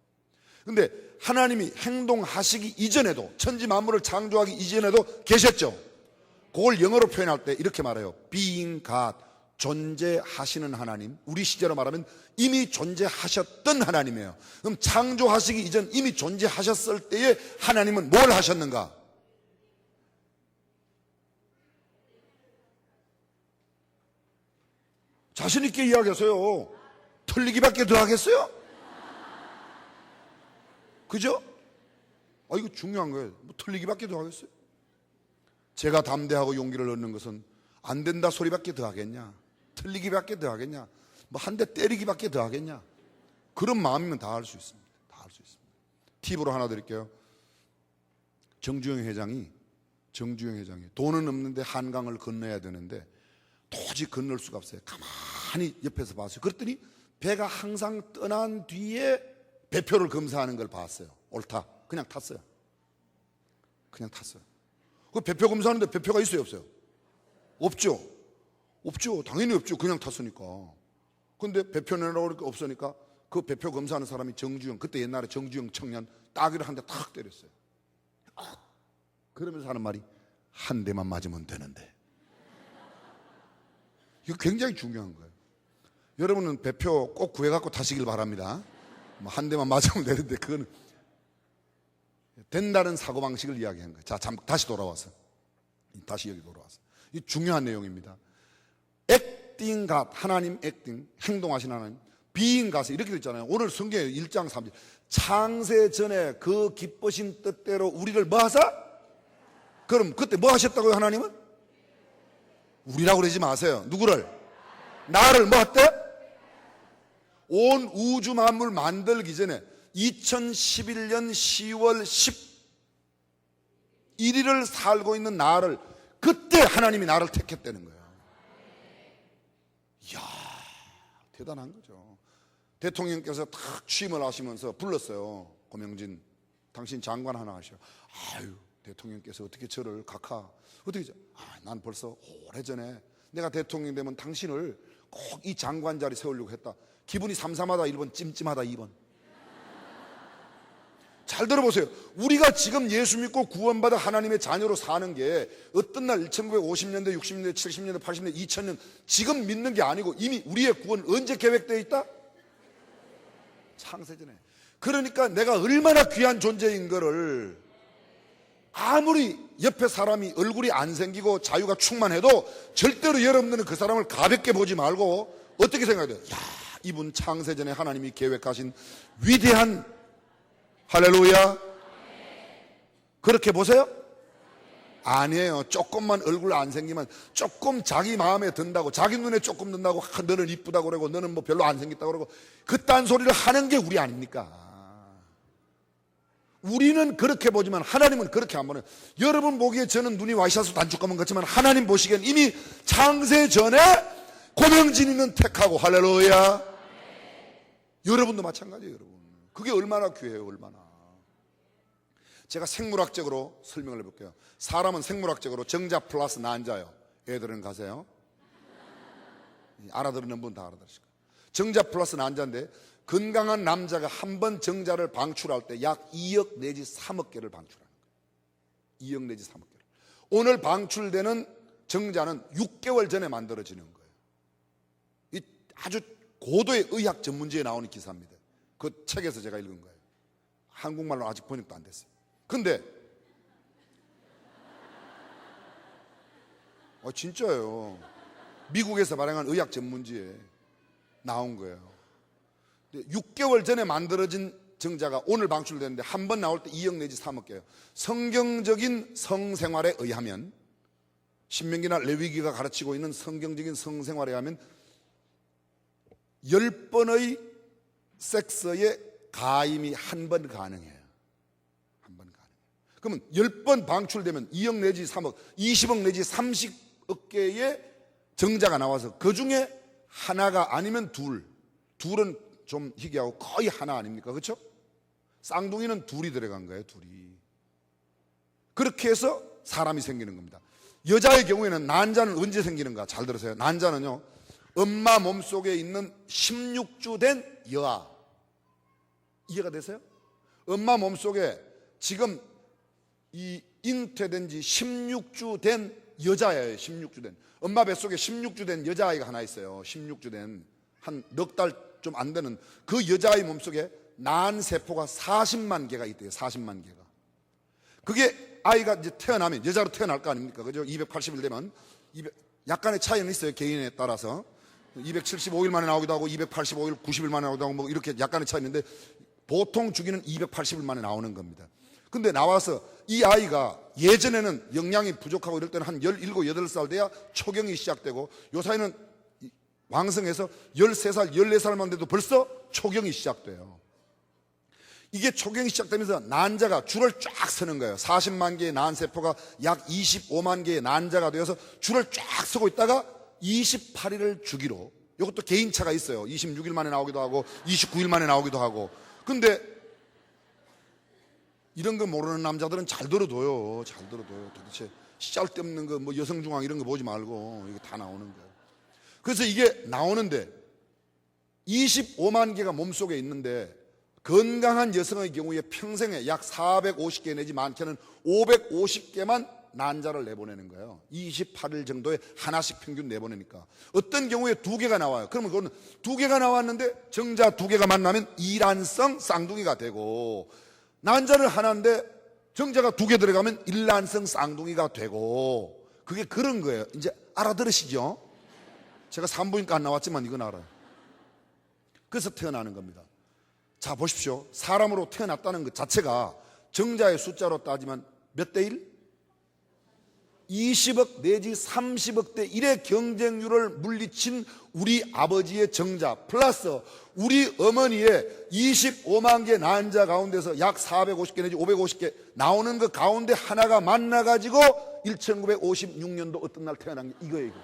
근데 하나님이 행동하시기 이전에도, 천지 만물을 창조하기 이전에도 계셨죠. 그걸 영어로 표현할 때 이렇게 말해요. being God, 존재하시는 하나님. 우리 시제로 말하면 이미 존재하셨던 하나님이에요. 그럼 창조하시기 이전 이미 존재하셨을 때에 하나님은 뭘 하셨는가? 자신 있게 이야기하세요. 틀리기밖에 더 하겠어요? 그죠? 이거 중요한 거예요. 뭐 틀리기밖에 더 하겠어요? 제가 담대하고 용기를 얻는 것은 안 된다 소리밖에 더 하겠냐? 틀리기밖에 더 하겠냐? 뭐 한 대 때리기밖에 더 하겠냐? 그런 마음이면 다 할 수 있습니다. 다 할 수 있습니다. 팁으로 하나 드릴게요. 정주영 회장이 돈은 없는데 한강을 건너야 되는데 도저히 건널 수가 없어요. 가만히 옆에서 봤어요. 그랬더니 배가 항상 떠난 뒤에 배표를 검사하는 걸 봤어요. 옳다. 그냥 탔어요. 그 배표 검사하는데 배표가 있어요, 없어요? 없죠. 당연히 없죠. 그냥 탔으니까. 근데 배표 내라고 그러니까 없으니까 그 배표 검사하는 사람이 정주영, 그때 옛날에 정주영 청년 따귀를 한 대 탁 때렸어요. 그러면서 하는 말이, 한 대만 맞으면 되는데. 이거 굉장히 중요한 거예요. 여러분은 배표 꼭 구해갖고 타시길 바랍니다. 한 대만 맞으면 되는데 그거는 된다는 사고방식을 이야기한 거예요. 자, 다시 돌아와서. 다시 여기 돌아와서. 이 중요한 내용입니다. acting God, 하나님 acting, 행동하시는 하나님. being God, 이렇게 되어 있잖아요. 오늘 성경에 1장 3절. 창세 전에 그 기쁘신 뜻대로 우리를 뭐 하사? 그럼 그때 뭐 하셨다고요, 하나님은? 우리라고 그러지 마세요. 누구를? 나를 뭐 했대? 온 우주 만물 만들기 전에 2011년 10월 11일을 살고 있는 나를, 그때 하나님이 나를 택했다는 거예요. 이야, 대단한 거죠. 대통령께서 탁 취임을 하시면서 불렀어요. 고명진, 당신 장관 하나 하셔. 아유, 대통령께서 어떻게 저를 각하, 어떻게, 난 벌써 오래전에 내가 대통령 되면 당신을 꼭 이 장관 자리 세우려고 했다. 기분이 삼삼하다 1번, 찜찜하다 2번. 잘 들어보세요. 우리가 지금 예수 믿고 구원받아 하나님의 자녀로 사는 게 어떤 날 1950년대, 60년대, 70년대, 80년대, 2000년 지금 믿는 게 아니고 이미 우리의 구원 언제 계획되어 있다? 창세전에. 그러니까 내가 얼마나 귀한 존재인 거를 아무리 옆에 사람이 얼굴이 안 생기고 자유가 충만해도 절대로 여러분들은 그 사람을 가볍게 보지 말고 어떻게 생각해요? 야, 이분 창세전에 하나님이 계획하신 위대한, 할렐루야, 그렇게 보세요? 아니에요. 조금만 얼굴 안 생기면, 조금 자기 마음에 든다고, 자기 눈에 조금 든다고, 너는 이쁘다고 그러고 너는 뭐 별로 안 생겼다고 그러고 그딴 소리를 하는 게 우리 아닙니까? 우리는 그렇게 보지만 하나님은 그렇게 안 보네요. 여러분 보기에 저는 눈이 와이셔츠 단축가만 같지만 하나님 보시기엔 이미 창세 전에 고명진이는 택하고, 할렐루야. 여러분도 마찬가지예요, 여러분. 그게 얼마나 귀해요, 얼마나. 제가 생물학적으로 설명을 해볼게요. 사람은 생물학적으로 정자 플러스 난자요. 애들은 가세요. 알아듣는 분 다 알아들으실 거예요. 정자 플러스 난자인데, 건강한 남자가 한 번 정자를 방출할 때 약 2억 내지 3억 개를 방출하는 거예요. 2억 내지 3억 개를. 오늘 방출되는 정자는 6개월 전에 만들어지는 거예요. 이 아주 고도의 의학 전문지에 나오는 기사입니다. 그 책에서 제가 읽은 거예요. 한국말로 아직 번역도 안 됐어요. 근데 진짜예요. 미국에서 발행한 의학 전문지에 나온 거예요. 6개월 전에 만들어진 정자가 오늘 방출되는데 한 번 나올 때 2억 내지 3억 개예요. 성경적인 성생활에 의하면, 신명기나 레위기가 가르치고 있는 성경적인 성생활에 의하면 10번의 섹스에 가임이 한 번 가능해요. 한 번 가능해요. 그러면 10번 방출되면 2억 내지 3억, 20억 내지 30억 개의 정자가 나와서 그 중에 하나가 아니면 둘은 좀 희귀하고 거의 하나 아닙니까? 그렇죠? 쌍둥이는 둘이 들어간 거예요. 둘이. 그렇게 해서 사람이 생기는 겁니다. 여자의 경우에는 난자는 언제 생기는가? 잘 들으세요. 난자는요, 엄마 몸속에 있는 16주 된 여아. 이해가 되세요? 엄마 몸속에 지금 이 잉태된 지 16주 된 여자예요. 16주 된. 엄마 뱃속에 16주 된 여자아이가 하나 있어요. 16주 된 한 넉 달 좀 안 되는 그 여자아이 몸속에 난세포가 40만 개가 있대요. 40만 개가. 그게 아이가 이제 태어나면 여자로 태어날 거 아닙니까? 그죠? 280일 되면 약간의 차이는 있어요. 개인에 따라서. 275일 만에 나오기도 하고 285일, 90일 만에 나오기도 하고 뭐 이렇게 약간의 차이 있는데 보통 주기는 280일 만에 나오는 겁니다. 근데 나와서 이 아이가 예전에는 영양이 부족하고 이럴 때는 한 17, 18살 돼야 초경이 시작되고 요사이는 왕성해서 13살, 14살만 돼도 벌써 초경이 시작돼요. 이게 초경이 시작되면서 난자가 줄을 쫙 서는 거예요. 40만 개의 난세포가 약 25만 개의 난자가 되어서 줄을 쫙 서고 있다가 28일을 주기로, 이것도 개인차가 있어요. 26일 만에 나오기도 하고 29일 만에 나오기도 하고. 근데 이런 거 모르는 남자들은 잘 들어둬요. 잘 들어둬요. 도대체 쓸데없는 거 뭐 여성중앙 이런 거 보지 말고 이거 다 나오는 거예요. 그래서 이게 나오는데 25만 개가 몸속에 있는데 건강한 여성의 경우에 평생에 약 450개 내지 많게는 550개만 난자를 내보내는 거예요. 28일 정도에 하나씩 평균 내보내니까. 어떤 경우에 2개가 나와요. 그러면 그거는 2개가 나왔는데 정자 2개가 만나면 이란성 쌍둥이가 되고, 난자를 하나인데 정자가 2개 들어가면 일란성 쌍둥이가 되고, 그게 그런 거예요. 이제 알아들으시죠? 제가 산부인과 안 나왔지만 이건 알아요. 그래서 태어나는 겁니다. 자, 보십시오. 사람으로 태어났다는 것 자체가 정자의 숫자로 따지면 몇 대 1? 20억 내지 30억 대 1의 경쟁률을 물리친 우리 아버지의 정자 플러스 우리 어머니의 25만 개 난자 가운데서 약 450개 내지 550개 나오는 그 가운데 하나가 만나가지고 1956년도 어떤 날 태어난 게 이거예요. 이거.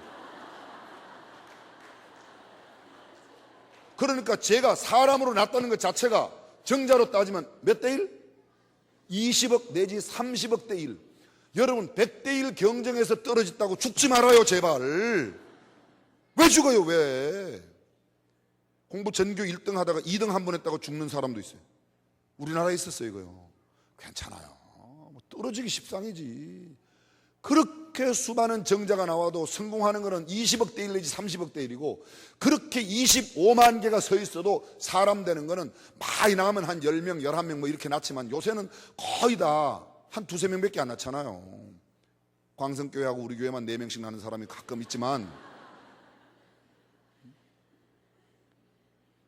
그러니까 제가 사람으로 났다는 것 자체가 정자로 따지면 몇 대 1? 20억 내지 30억 대 1. 여러분 100대 1 경쟁에서 떨어졌다고 죽지 말아요. 제발. 왜 죽어요? 왜? 공부 전교 1등 하다가 2등 한 번 했다고 죽는 사람도 있어요. 우리나라에 있었어요. 이거요. 괜찮아요. 뭐 떨어지기 십상이지. 그렇게 수많은 정자가 나와도 성공하는 것은 20억 대 1 내지 30억 대 1이고, 그렇게 25만 개가 서 있어도 사람 되는 것은 많이 나가면 한 10명, 11명 뭐 이렇게 낳지만 요새는 거의 다 한 2~3명밖에 안 낳잖아요. 광성교회하고 우리 교회만 4명씩 낳는 사람이 가끔 있지만,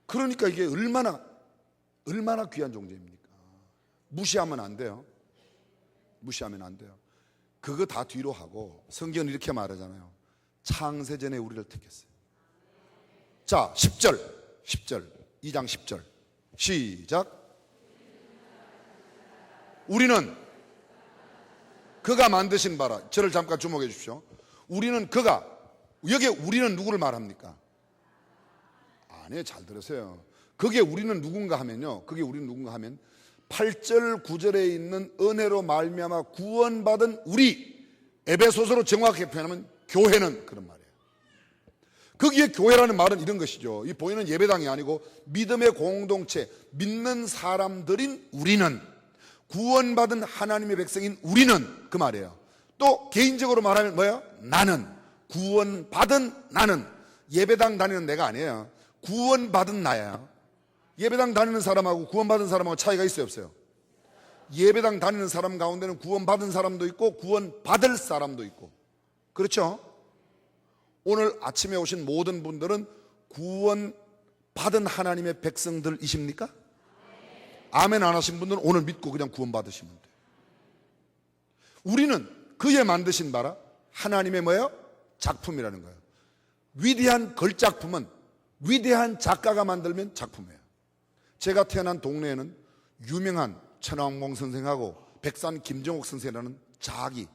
그러니까 이게 얼마나 귀한 존재입니까? 무시하면 안 돼요. 무시하면 안 돼요. 그거 다 뒤로 하고 성경은 이렇게 말하잖아요. 창세전에 우리를 택했어요. 자, 10절 2장 10절 시작. 우리는 그가 만드신 바라. 저를 잠깐 주목해 주십시오. 우리는 그가, 여기에 우리는 누구를 말합니까? 아니에요. 잘 들으세요. 그게 우리는 누군가 하면요, 그게 우리는 누군가 하면 8절 9절에 있는 은혜로 말미암아 구원받은 우리, 에베소서로 정확하게 표현하면 교회는 그런 말이에요. 거기에 교회라는 말은 이런 것이죠. 이 보이는 예배당이 아니고 믿음의 공동체, 믿는 사람들인 우리는, 구원받은 하나님의 백성인 우리는 그 말이에요. 또 개인적으로 말하면 뭐예요? 나는, 구원받은 나는. 예배당 다니는 내가 아니에요. 구원받은 나예요. 예배당 다니는 사람하고 구원받은 사람하고 차이가 있어요, 없어요? 예배당 다니는 사람 가운데는 구원받은 사람도 있고 구원받을 사람도 있고, 그렇죠? 오늘 아침에 오신 모든 분들은 구원받은 하나님의 백성들이십니까? 아멘 안 하신 분들은 오늘 믿고 그냥 구원받으시면 돼요. 우리는 그의 만드신 바라 하나님의 뭐예요? 작품이라는 거예요. 위대한 걸작품은 위대한 작가가 만들면 작품이에요. 제가 태어난 동네에는 유명한 천왕봉 선생하고 백산 김정옥 선생이라는 자기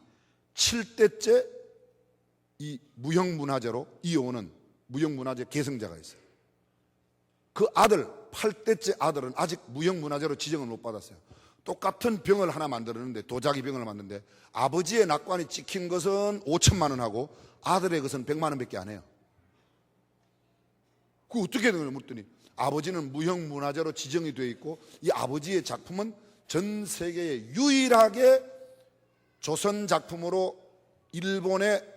7대째 이 무형문화재로 이어오는 무형문화재 계승자가 있어요. 그 아들 8대째 아들은 아직 무형문화재로 지정을 못 받았어요. 똑같은 병을 하나 만들었는데, 도자기 병을 만드는데 아버지의 낙관이 찍힌 것은 5천만 원 하고 아들의 것은 100만 원밖에 안 해요. 그거 어떻게 되는 거예요? 묻더니 아버지는 무형문화재로 지정이 되어 있고 이 아버지의 작품은 전 세계에 유일하게 조선 작품으로 일본의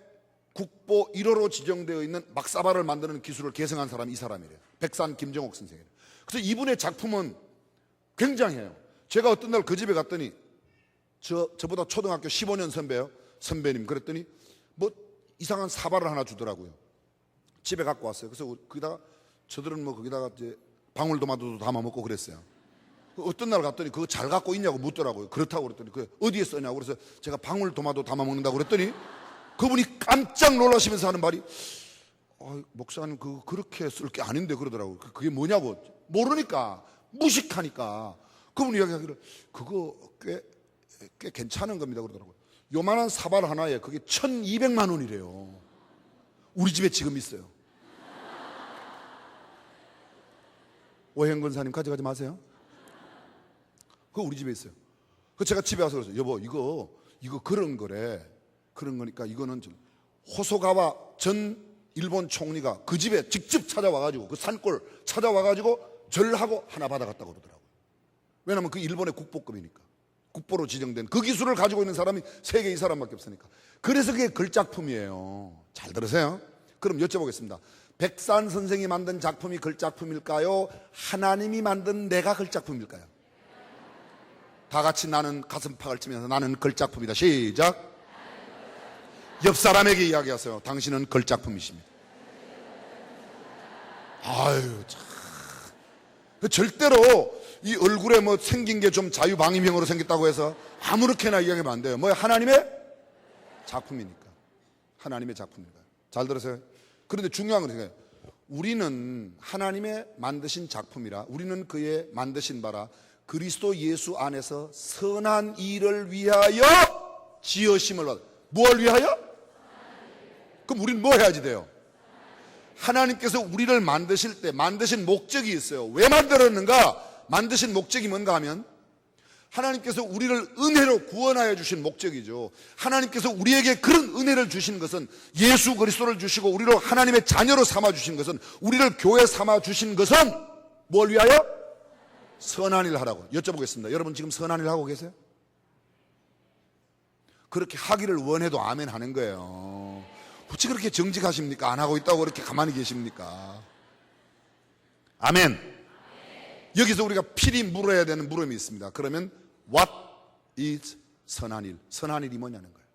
국보 1호로 지정되어 있는 막사발을 만드는 기술을 계승한 사람이 이 사람이래요. 백산 김정옥 선생이래요. 그래서 이분의 작품은 굉장해요. 제가 어떤 날 그 집에 갔더니 저보다 초등학교 15년 선배예요. 선배님. 그랬더니 뭐 이상한 사발을 하나 주더라고요. 집에 갖고 왔어요. 그래서 거기다가 저들은 뭐 거기다가 이제 방울토마토도 담아 먹고 그랬어요. 어떤 날 갔더니 그거 잘 갖고 있냐고 묻더라고요. 그렇다고 그랬더니 그 어디에 써냐고. 그래서 제가 방울토마토 담아 먹는다고 그랬더니 그분이 깜짝 놀라시면서 하는 말이 목사님 그거 그렇게 쓸 게 아닌데 그러더라고요. 그게 뭐냐고 모르니까 무식하니까. 그분이 이야기하기를 그거 꽤 괜찮은 겁니다 그러더라고요. 요만한 사발 하나에 그게 1200만 원이래요. 우리 집에 지금 있어요. 오행근사님 가져가지 마세요. 그거 우리 집에 있어요. 그 제가 집에 와서 그랬어요. 여보 이거 그런 거래. 그런 거니까 이거는 좀 호소가와 전 일본 총리가 그 집에 직접 찾아와가지고 그 산골 찾아와가지고 절하고 하나 받아갔다고 그러더라고요. 왜냐하면 그 일본의 국보급이니까. 국보로 지정된 그 기술을 가지고 있는 사람이 세계에 이 사람밖에 없으니까. 그래서 그게 걸작품이에요. 잘 들으세요. 그럼 여쭤보겠습니다. 백산 선생이 만든 작품이 걸작품일까요? 하나님이 만든 내가 걸작품일까요? 다 같이 나는 가슴팍을 치면서 나는 걸작품이다. 시작. 옆 사람에게 이야기하세요. 당신은 걸작품이십니다. 아유 참. 절대로 이 얼굴에 뭐 생긴 게 좀 자유방임형으로 생겼다고 해서 아무렇게나 이야기하면 안 돼요. 뭐야? 하나님의 작품이니까. 하나님의 작품이니까. 잘 들으세요. 그런데 중요한 건 우리는 하나님의 만드신 작품이라, 우리는 그의 만드신 바라 그리스도 예수 안에서 선한 일을 위하여 지으심을 받아. 뭘 위하여? 그럼 우리는 뭐 해야지 돼요? 하나님께서 우리를 만드실 때 만드신 목적이 있어요. 왜 만들었는가? 만드신 목적이 뭔가 하면 하나님께서 우리를 은혜로 구원하여 주신 목적이죠. 하나님께서 우리에게 그런 은혜를 주신 것은, 예수 그리스도를 주시고 우리를 하나님의 자녀로 삼아 주신 것은, 우리를 교회 삼아 주신 것은 뭘 위하여? 선한 일 하라고. 여쭤보겠습니다. 여러분 지금 선한 일 하고 계세요? 그렇게 하기를 원해도 아멘 하는 거예요. 어찌 그렇게 정직하십니까? 안 하고 있다고 그렇게 가만히 계십니까? 아멘. 여기서 우리가 필히 물어야 되는 물음이 있습니다. 그러면 What is 선한 일? 선한 일이 뭐냐는 거예요.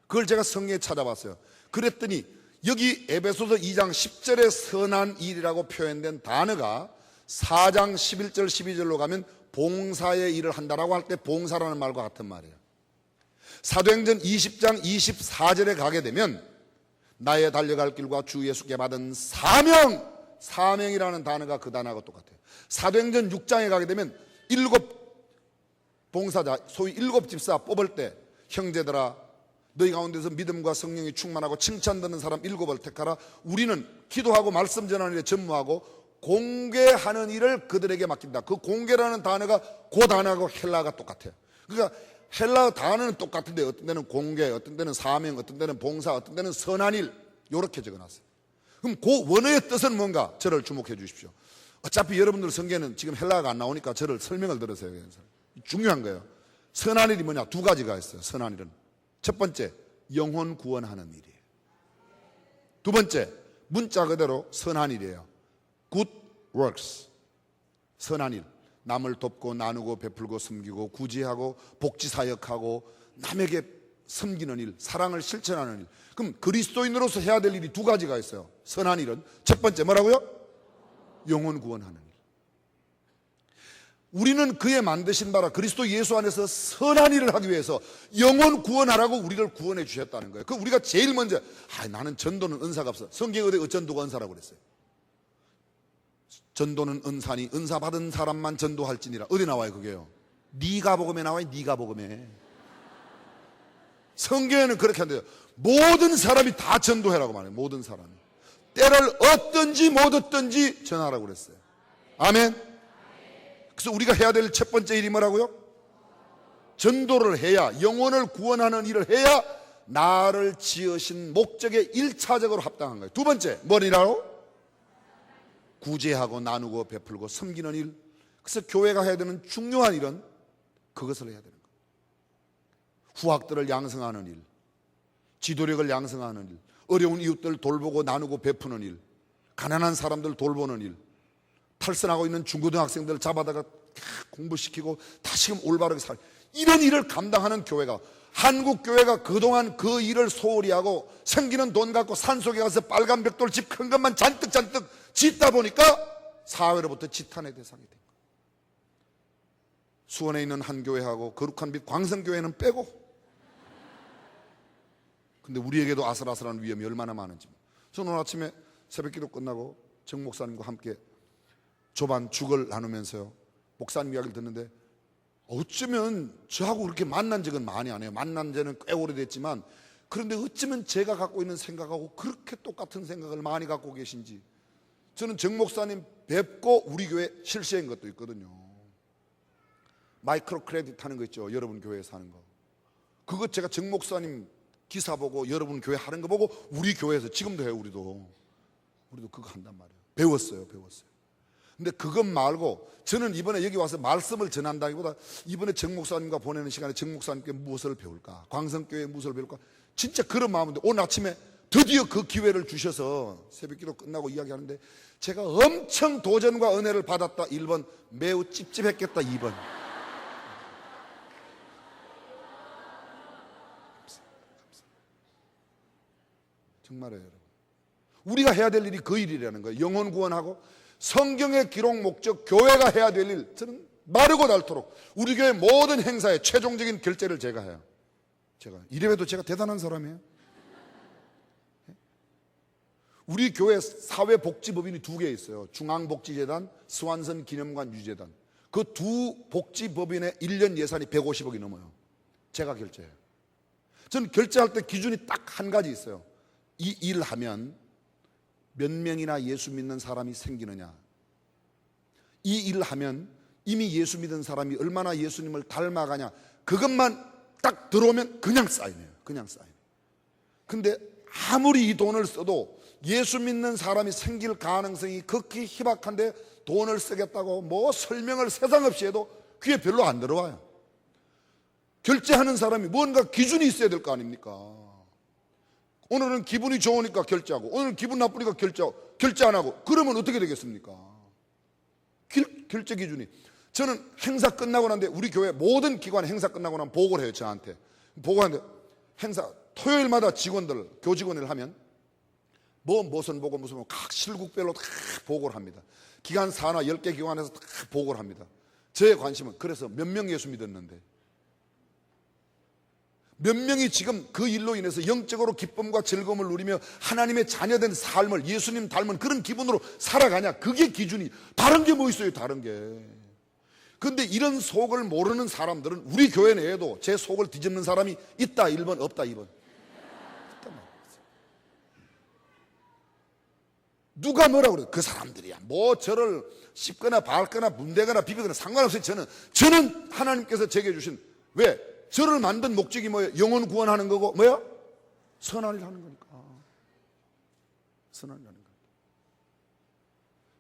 그걸 제가 성경에 찾아봤어요. 그랬더니 여기 에베소서 2장 10절에 선한 일이라고 표현된 단어가 4장 11절 12절로 가면 봉사의 일을 한다라고 할 때 봉사라는 말과 같은 말이에요. 사도행전 20장 24절에 가게 되면 나의 달려갈 길과 주 예수께 받은 사명이라는 단어가 그 단어하고 똑같아요. 사도행전 6장에 가게 되면 7 봉사자, 소위 7 집사 뽑을 때 형제들아 너희 가운데서 믿음과 성령이 충만하고 칭찬 듣는 사람 7을 택하라. 우리는 기도하고 말씀 전하는 일에 전무하고 공개하는 일을 그들에게 맡긴다. 그 공개라는 단어가 그 단어하고 헬라가 똑같아요. 그러니까 헬라 단어는 똑같은데 어떤 데는 공개, 어떤 데는 사명, 어떤 데는 봉사, 어떤 데는 선한 일, 이렇게 적어놨어요. 그럼 그 원어의 뜻은 뭔가? 저를 주목해 주십시오. 어차피 여러분들 성경에는 지금 헬라가 안 나오니까 저를 설명을 들으세요. 중요한 거예요. 선한 일이 뭐냐? 두 가지가 있어요. 선한 일은 첫 번째, 영혼 구원하는 일이에요. 두 번째, 문자 그대로 선한 일이에요. good works. 선한 일. 남을 돕고 나누고 베풀고 섬기고 구제하고 복지사역하고 남에게 섬기는 일, 사랑을 실천하는 일. 그럼 그리스도인으로서 해야 될 일이 두 가지가 있어요. 선한 일은 첫 번째 뭐라고요? 영혼 구원하는 일. 우리는 그의 만드신 바라 그리스도 예수 안에서 선한 일을 하기 위해서 영혼 구원하라고 우리를 구원해 주셨다는 거예요. 그 우리가 제일 먼저 나는 전도는 은사가 없어. 성경에 어디 전도가 은사라고 그랬어요? 전도는 은사니 은사 받은 사람만 전도할지니라. 어디 나와요 그게요? 네가 복음에 나와요. 네가 복음에. 성경에는 그렇게 한대요. 모든 사람이 다 전도해라고 말해요. 모든 사람이. 때를 얻든지 못 얻든지 전하라고 그랬어요. 아멘. 그래서 우리가 해야 될 첫 번째 일이 뭐라고요? 전도를 해야, 영혼을 구원하는 일을 해야 나를 지으신 목적에 1차적으로 합당한 거예요. 두 번째, 뭐니라고? 구제하고 나누고 베풀고 섬기는 일. 그래서 교회가 해야 되는 중요한 일은 그것을 해야 되는 거예요. 후학들을 양성하는 일, 지도력을 양성하는 일, 어려운 이웃들 돌보고 나누고 베푸는 일, 가난한 사람들 돌보는 일, 탈선하고 있는 중고등학생들 잡아다가 공부시키고 다시금 올바르게 살, 이런 일을 감당하는 교회가, 한국 교회가 그동안 그 일을 소홀히 하고 생기는 돈 갖고 산속에 가서 빨간 벽돌 집 큰 것만 잔뜩 짓다 보니까 사회로부터 지탄의 대상이 된 거예요. 수원에 있는 한 교회하고 거룩한 빛 광성교회는 빼고, 근데 우리에게도 아슬아슬한 위험이 얼마나 많은지. 저는 오늘 아침에 새벽기도 끝나고 정 목사님과 함께 조반 죽을 나누면서요, 목사님 이야기를 듣는데 어쩌면 저하고 그렇게 만난 적은 많이 안 해요. 만난 지는 꽤 오래됐지만, 그런데 어쩌면 제가 갖고 있는 생각하고 그렇게 똑같은 생각을 많이 갖고 계신지. 저는 정 목사님 뵙고 우리 교회 실시한 것도 있거든요. 마이크로 크레딧 하는 거 있죠, 여러분 교회에서 하는 거. 그거 제가 정 목사님 기사 보고 여러분 교회 하는 거 보고 우리 교회에서 지금도 해요. 우리도 그거 한단 말이에요. 배웠어요. 근데 그것 말고 저는 이번에 여기 와서 말씀을 전한다기보다 이번에 정 목사님과 보내는 시간에 정 목사님께 무엇을 배울까, 광성교회에 무엇을 배울까, 진짜 그런 마음인데 오늘 아침에 드디어 그 기회를 주셔서 새벽기도 끝나고 이야기하는데 제가 엄청 도전과 은혜를 받았다 1번, 매우 찝찝했겠다 2번. 정말이에요 여러분. 우리가 해야 될 일이 그 일이라는 거예요. 영혼 구원하고 성경의 기록 목적, 교회가 해야 될 일, 저는 마르고 닳도록 우리 교회 모든 행사에 최종적인 결제를 제가 해요. 이래봬도 제가 대단한 사람이에요. 우리 교회 사회복지법인이 2개 있어요. 중앙복지재단, 스완선 기념관 유재단. 그 두 복지법인의 1년 예산이 150억이 넘어요. 제가 결제해요. 저는 결제할 때 기준이 딱 한 가지 있어요. 이 일 하면 몇 명이나 예수 믿는 사람이 생기느냐, 이 일을 하면 이미 예수 믿은 사람이 얼마나 예수님을 닮아가냐, 그것만 딱 들어오면 그냥 사인해요. 근데 아무리 이 돈을 써도 예수 믿는 사람이 생길 가능성이 극히 희박한데 돈을 쓰겠다고 뭐 설명을 세상 없이 해도 귀에 별로 안 들어와요. 결제하는 사람이 뭔가 기준이 있어야 될 거 아닙니까? 오늘은 기분이 좋으니까 결제하고, 오늘은 기분 나쁘니까 결제 안 하고, 그러면 어떻게 되겠습니까? 결제 기준이. 저는 행사 끝나고 난데 우리 교회 모든 기관 행사 끝나고 나면 보고를 해요. 저한테 보고하는데, 행사 토요일마다 직원들 교직원을 하면 무슨 보고 각 실국별로 다 보고를 합니다. 기관 산하 10개 기관에서 다 보고를 합니다. 저의 관심은 그래서 몇 명 예수 믿었는데, 몇 명이 지금 그 일로 인해서 영적으로 기쁨과 즐거움을 누리며 하나님의 자녀된 삶을 예수님 닮은 그런 기분으로 살아가냐, 그게 기준이. 다른 게 뭐 있어요, 다른 게. 그런데 이런 속을 모르는 사람들은 우리 교회 내에도 제 속을 뒤집는 사람이 있다 1번, 없다 2번. 누가 뭐라고 그래요? 그 사람들이야. 뭐 저를 씹거나 밟거나 문대거나 비비거나 상관없어요. 저는 하나님께서 제게 주신, 왜? 저를 만든 목적이 뭐예요? 영혼 구원하는 거고, 뭐예요? 선한 일 하는 거니까. 선한 일 하는 거니까.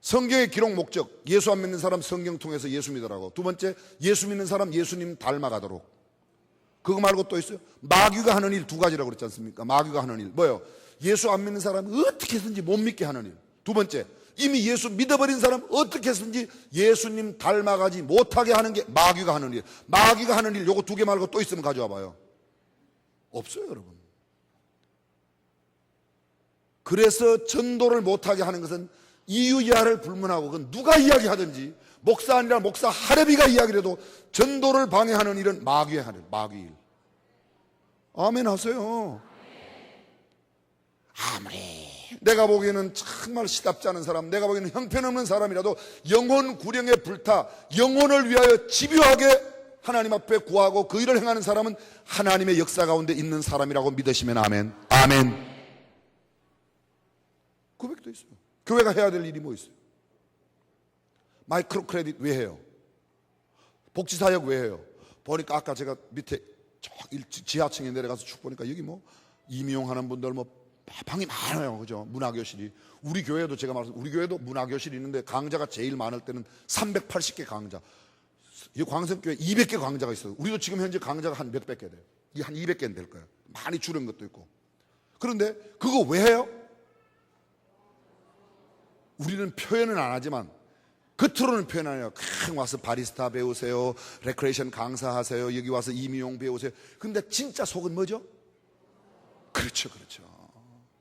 성경의 기록 목적, 예수 안 믿는 사람 성경 통해서 예수 믿으라고. 두 번째, 예수 믿는 사람 예수님 닮아가도록. 그거 말고 또 있어요. 마귀가 하는 일 두 가지라고 그랬지 않습니까? 마귀가 하는 일 뭐예요? 예수 안 믿는 사람은 어떻게 해서든지 못 믿게 하는 일. 두 번째, 이미 예수 믿어버린 사람 어떻게 해서든지 예수님 닮아가지 못하게 하는 게 마귀가 하는 일. 마귀가 하는 일 요거 두 개 말고 또 있으면 가져와 봐요. 없어요, 여러분. 그래서 전도를 못하게 하는 것은 이유야를 불문하고, 그건 누가 이야기하든지, 목사 아니라 목사 하레비가 이야기해도 전도를 방해하는 일은 마귀의 하는, 마귀 일. 아멘 하세요. 아무리 내가 보기에는 정말 시답지 않은 사람, 내가 보기에는 형편없는 사람이라도 영혼 구령에 불타 영혼을 위하여 집요하게 하나님 앞에 구하고 그 일을 행하는 사람은 하나님의 역사 가운데 있는 사람이라고 믿으시면 아멘. 아멘. 고백도 있어요. 교회가 해야 될 일이 뭐 있어요? 마이크로 크레딧 왜 해요? 복지사역 왜 해요? 보니까 아까 제가 밑에 저 지하층에 내려가서 쭉 보니까 여기 뭐 임용하는 분들 뭐 방이 많아요. 그죠? 문화교실이. 우리 교회도 제가 말씀, 우리 교회도 문화교실이 있는데 강자가 제일 많을 때는 380개 강자. 이 광성교회 200개 강자가 있어요. 우리도 지금 현재 강자가 한 몇백 개 돼요. 이게 한 200개는 될 거예요. 많이 줄은 것도 있고. 그런데 그거 왜 해요? 우리는 표현은 안 하지만 겉으로는 표현 안 해요. 그냥 와서 바리스타 배우세요. 레크레이션 강사하세요. 여기 와서 임용 배우세요. 근데 진짜 속은 뭐죠? 그렇죠, 그렇죠.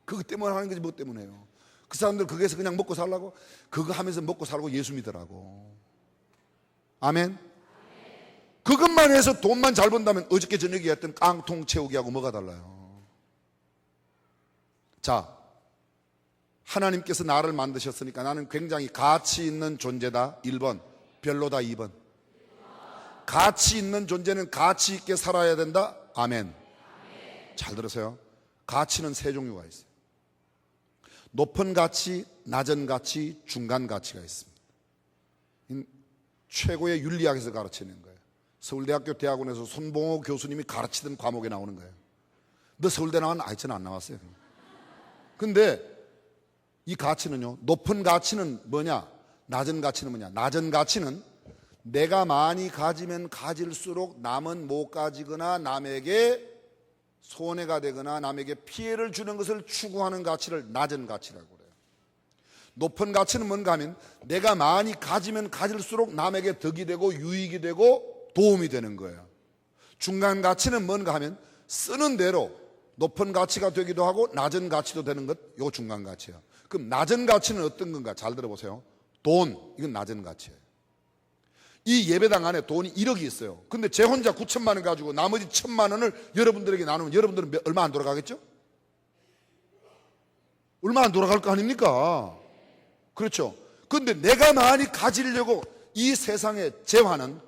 그거 때문에 하는 거지 뭐 때문에 해요. 그 사람들 거기에서 그냥 먹고 살라고? 그거 하면서 먹고 살고 예수 믿으라고. 아멘. 그것만 해서 돈만 잘 번다면 어저께 저녁에 했던 깡통 채우기하고 뭐가 달라요? 자, 하나님께서 나를 만드셨으니까 나는 굉장히 가치 있는 존재다 1번, 별로다 2번. 가치 있는 존재는 가치 있게 살아야 된다. 아멘. 잘 들으세요. 가치는 세 종류가 있어요. 높은 가치, 낮은 가치, 중간 가치가 있습니다. 최고의 윤리학에서 가르치는 거예요. 서울대학교 대학원에서 손봉호 교수님이 가르치던 과목에 나오는 거예요. 너 서울대 나왔나? 저는 안 나왔어요. 근데 이 가치는요, 높은 가치는 뭐냐? 낮은 가치는 뭐냐? 낮은 가치는 내가 많이 가지면 가질수록 남은 못 가지거나 남에게 손해가 되거나 남에게 피해를 주는 것을 추구하는 가치를 낮은 가치라고 그래요. 높은 가치는 뭔가 하면 내가 많이 가지면 가질수록 남에게 덕이 되고 유익이 되고 도움이 되는 거예요. 중간 가치는 뭔가 하면 쓰는 대로 높은 가치가 되기도 하고 낮은 가치도 되는 것, 이거 중간 가치예요. 그럼 낮은 가치는 어떤 건가? 잘 들어보세요. 돈, 이건 낮은 가치예요. 이 예배당 안에 돈이 1억이 있어요. 근데 제 혼자 9천만 원 가지고 나머지 1,000만 원을 여러분들에게 나누면 여러분들은 얼마 안 돌아가겠죠? 얼마 안 돌아갈 거 아닙니까? 그렇죠. 근데 내가 많이 가지려고 이 세상의 재화는,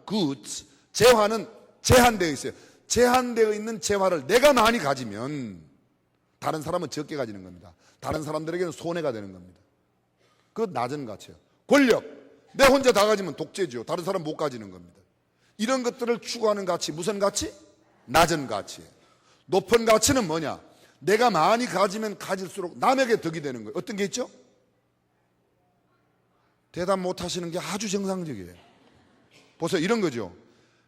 재화는 제한되어 있어요. 제한되어 있는 재화를 내가 많이 가지면 다른 사람은 적게 가지는 겁니다. 다른 사람들에게는 손해가 되는 겁니다. 그건 낮은 가치예요. 권력, 내 혼자 다 가지면 독재죠. 다른 사람 못 가지는 겁니다. 이런 것들을 추구하는 가치, 무슨 가치? 낮은 가치예요. 높은 가치는 뭐냐? 내가 많이 가지면 가질수록 남에게 덕이 되는 거예요. 어떤 게 있죠? 대답 못 하시는 게 아주 정상적이에요. 보세요, 이런 거죠.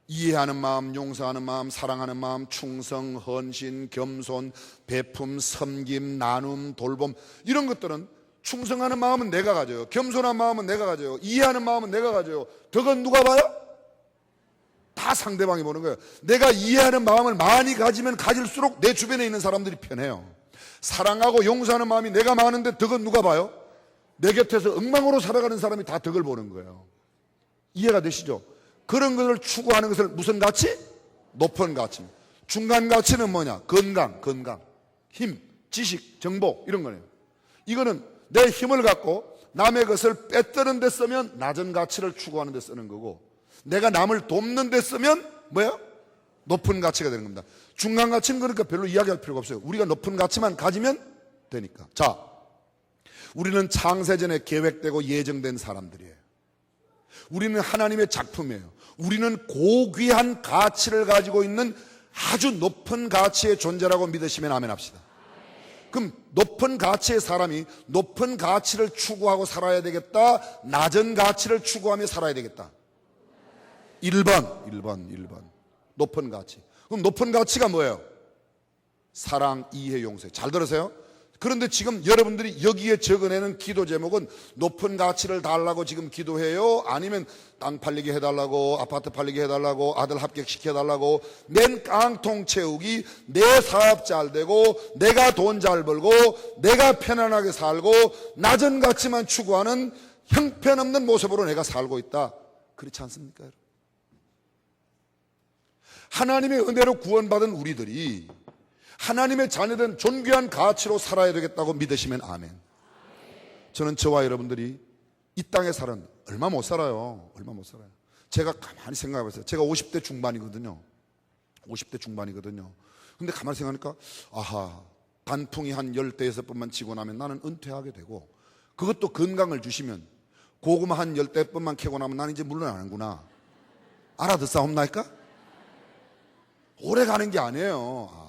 이해하는 마음, 용서하는 마음, 사랑하는 마음, 충성, 헌신, 겸손, 베품, 섬김, 나눔, 돌봄, 이런 것들은 충성하는 마음은 내가 가져요. 겸손한 마음은 내가 가져요. 이해하는 마음은 내가 가져요. 덕은 누가 봐요? 다 상대방이 보는 거예요. 내가 이해하는 마음을 많이 가지면 가질수록 내 주변에 있는 사람들이 편해요. 사랑하고 용서하는 마음이 내가 많은데 덕은 누가 봐요? 내 곁에서 엉망으로 살아가는 사람이 다 덕을 보는 거예요. 이해가 되시죠? 그런 것을 추구하는 것을 무슨 가치? 높은 가치. 중간 가치는 뭐냐? 건강, 힘, 지식, 정보, 이런 거네요. 이거는 내 힘을 갖고 남의 것을 빼뜨는 데 쓰면 낮은 가치를 추구하는 데 쓰는 거고, 내가 남을 돕는 데 쓰면 뭐예요? 높은 가치가 되는 겁니다. 중간 가치는 그러니까 별로 이야기할 필요가 없어요. 우리가 높은 가치만 가지면 되니까. 자, 우리는 창세전에 계획되고 예정된 사람들이에요. 우리는 하나님의 작품이에요. 우리는 고귀한 가치를 가지고 있는 아주 높은 가치의 존재라고 믿으시면 아멘 합시다. 그럼 높은 가치의 사람이 높은 가치를 추구하고 살아야 되겠다, 낮은 가치를 추구하며 살아야 되겠다? 1번. 높은 가치. 그럼 높은 가치가 뭐예요? 사랑, 이해, 용서. 잘 들으세요? 그런데 지금 여러분들이 여기에 적어내는 기도 제목은 높은 가치를 달라고 지금 기도해요? 아니면 땅 팔리게 해달라고, 아파트 팔리게 해달라고, 아들 합격시켜달라고, 맨 깡통 채우기, 내 사업 잘 되고, 내가 돈 잘 벌고, 내가 편안하게 살고, 낮은 가치만 추구하는 형편없는 모습으로 내가 살고 있다. 그렇지 않습니까, 여러분? 하나님의 은혜로 구원받은 우리들이 하나님의 자녀된 존귀한 가치로 살아야 되겠다고 믿으시면 아멘. 저는 저와 여러분들이 이 땅에 살은 얼마 못 살아요. 얼마 못 살아요. 제가 가만히 생각해 보세요. 제가 50대 중반이거든요. 50대 중반이거든요. 근데 가만히 생각하니까 아하, 단풍이 한 10대에서뿐만 지고 나면 나는 은퇴하게 되고, 그것도 건강을 주시면 고구마 한 10대뿐만 캐고 나면 나는 이제 물러나는구나. 알아듣사옵나이까? 오래 가는 게 아니에요.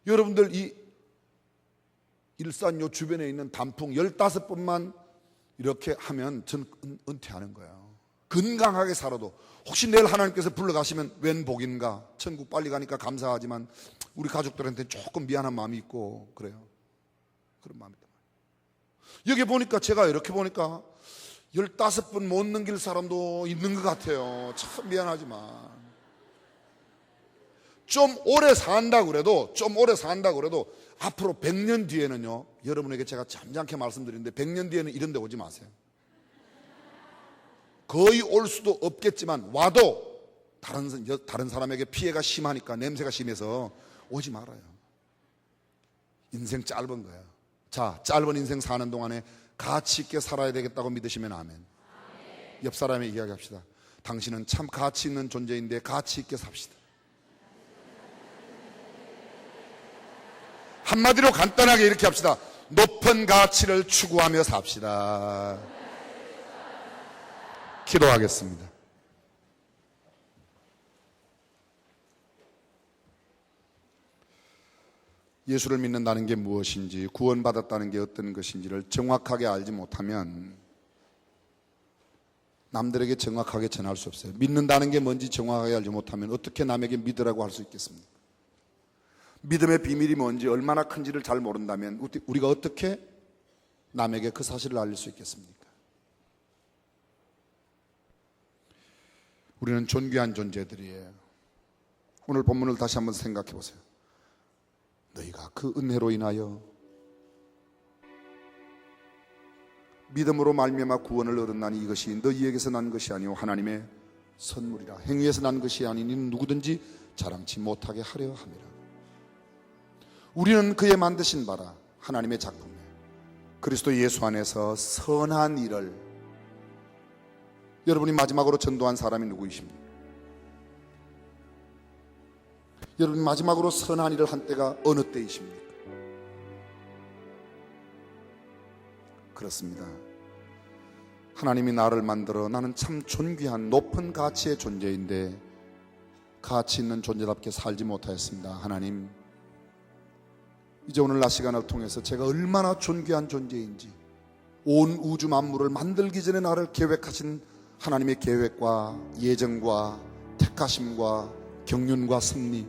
여러분들 이 일산 요 주변에 있는 단풍 15번만 이렇게 하면 전 은퇴하는 거예요. 건강하게 살아도 혹시 내일 하나님께서 불러가시면 웬 복인가, 천국 빨리 가니까 감사하지만 우리 가족들한테 조금 미안한 마음이 있고 그래요. 그런 마음이 있단 말이에요. 여기 보니까 제가 이렇게 보니까 15번 못 넘길 사람도 있는 것 같아요. 참 미안하지만 좀 오래 산다고 그래도 앞으로 100년 뒤에는요, 여러분에게 제가 잠잠케 말씀드리는데 100년 뒤에는 이런 데 오지 마세요. 거의 올 수도 없겠지만 와도 다른 사람에게 피해가 심하니까, 냄새가 심해서 오지 말아요. 인생 짧은 거야. 자, 짧은 인생 사는 동안에 가치 있게 살아야 되겠다고 믿으시면 아멘. 옆 사람에 이야기합시다. 당신은 참 가치 있는 존재인데 가치 있게 삽시다. 한마디로 간단하게 이렇게 합시다. 높은 가치를 추구하며 삽시다. 기도하겠습니다. 예수를 믿는다는 게 무엇인지, 구원받았다는 게 어떤 것인지를 정확하게 알지 못하면 남들에게 정확하게 전할 수 없어요. 믿는다는 게 뭔지 정확하게 알지 못하면 어떻게 남에게 믿으라고 할 수 있겠습니까? 믿음의 비밀이 뭔지 얼마나 큰지를 잘 모른다면 우리가 어떻게 남에게 그 사실을 알릴 수 있겠습니까? 우리는 존귀한 존재들이에요. 오늘 본문을 다시 한번 생각해 보세요. 너희가 그 은혜로 인하여 믿음으로 말미암아 구원을 얻었나니 이것이 너희에게서 난 것이 아니오 하나님의 선물이라. 행위에서 난 것이 아니니 누구든지 자랑치 못하게 하려 함이라. 우리는 그의 만드신 바라 하나님의 작품에 그리스도 예수 안에서 선한 일을, 여러분이 마지막으로 전도한 사람이 누구이십니까? 여러분이 마지막으로 선한 일을 한 때가 어느 때이십니까? 그렇습니다. 하나님이 나를 만들어 나는 참 존귀한 높은 가치의 존재인데 가치 있는 존재답게 살지 못하였습니다. 하나님, 이제 오늘 낮 시간을 통해서 제가 얼마나 존귀한 존재인지, 온 우주 만물을 만들기 전에 나를 계획하신 하나님의 계획과 예정과 택하심과 경륜과 승리,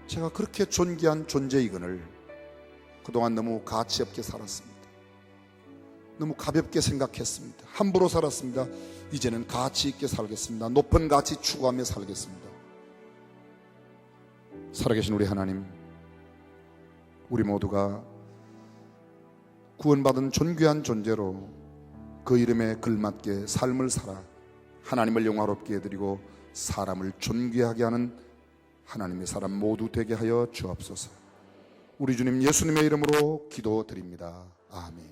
제가 그렇게 존귀한 존재이거늘 그동안 너무 가치 없게 살았습니다. 너무 가볍게 생각했습니다. 함부로 살았습니다. 이제는 가치 있게 살겠습니다. 높은 가치 추구하며 살겠습니다. 살아계신 우리 하나님, 우리 모두가 구원받은 존귀한 존재로 그 이름에 걸맞게 삶을 살아 하나님을 영화롭게 해드리고 사람을 존귀하게 하는 하나님의 사람 모두 되게 하여 주옵소서. 우리 주님 예수님의 이름으로 기도드립니다. 아멘.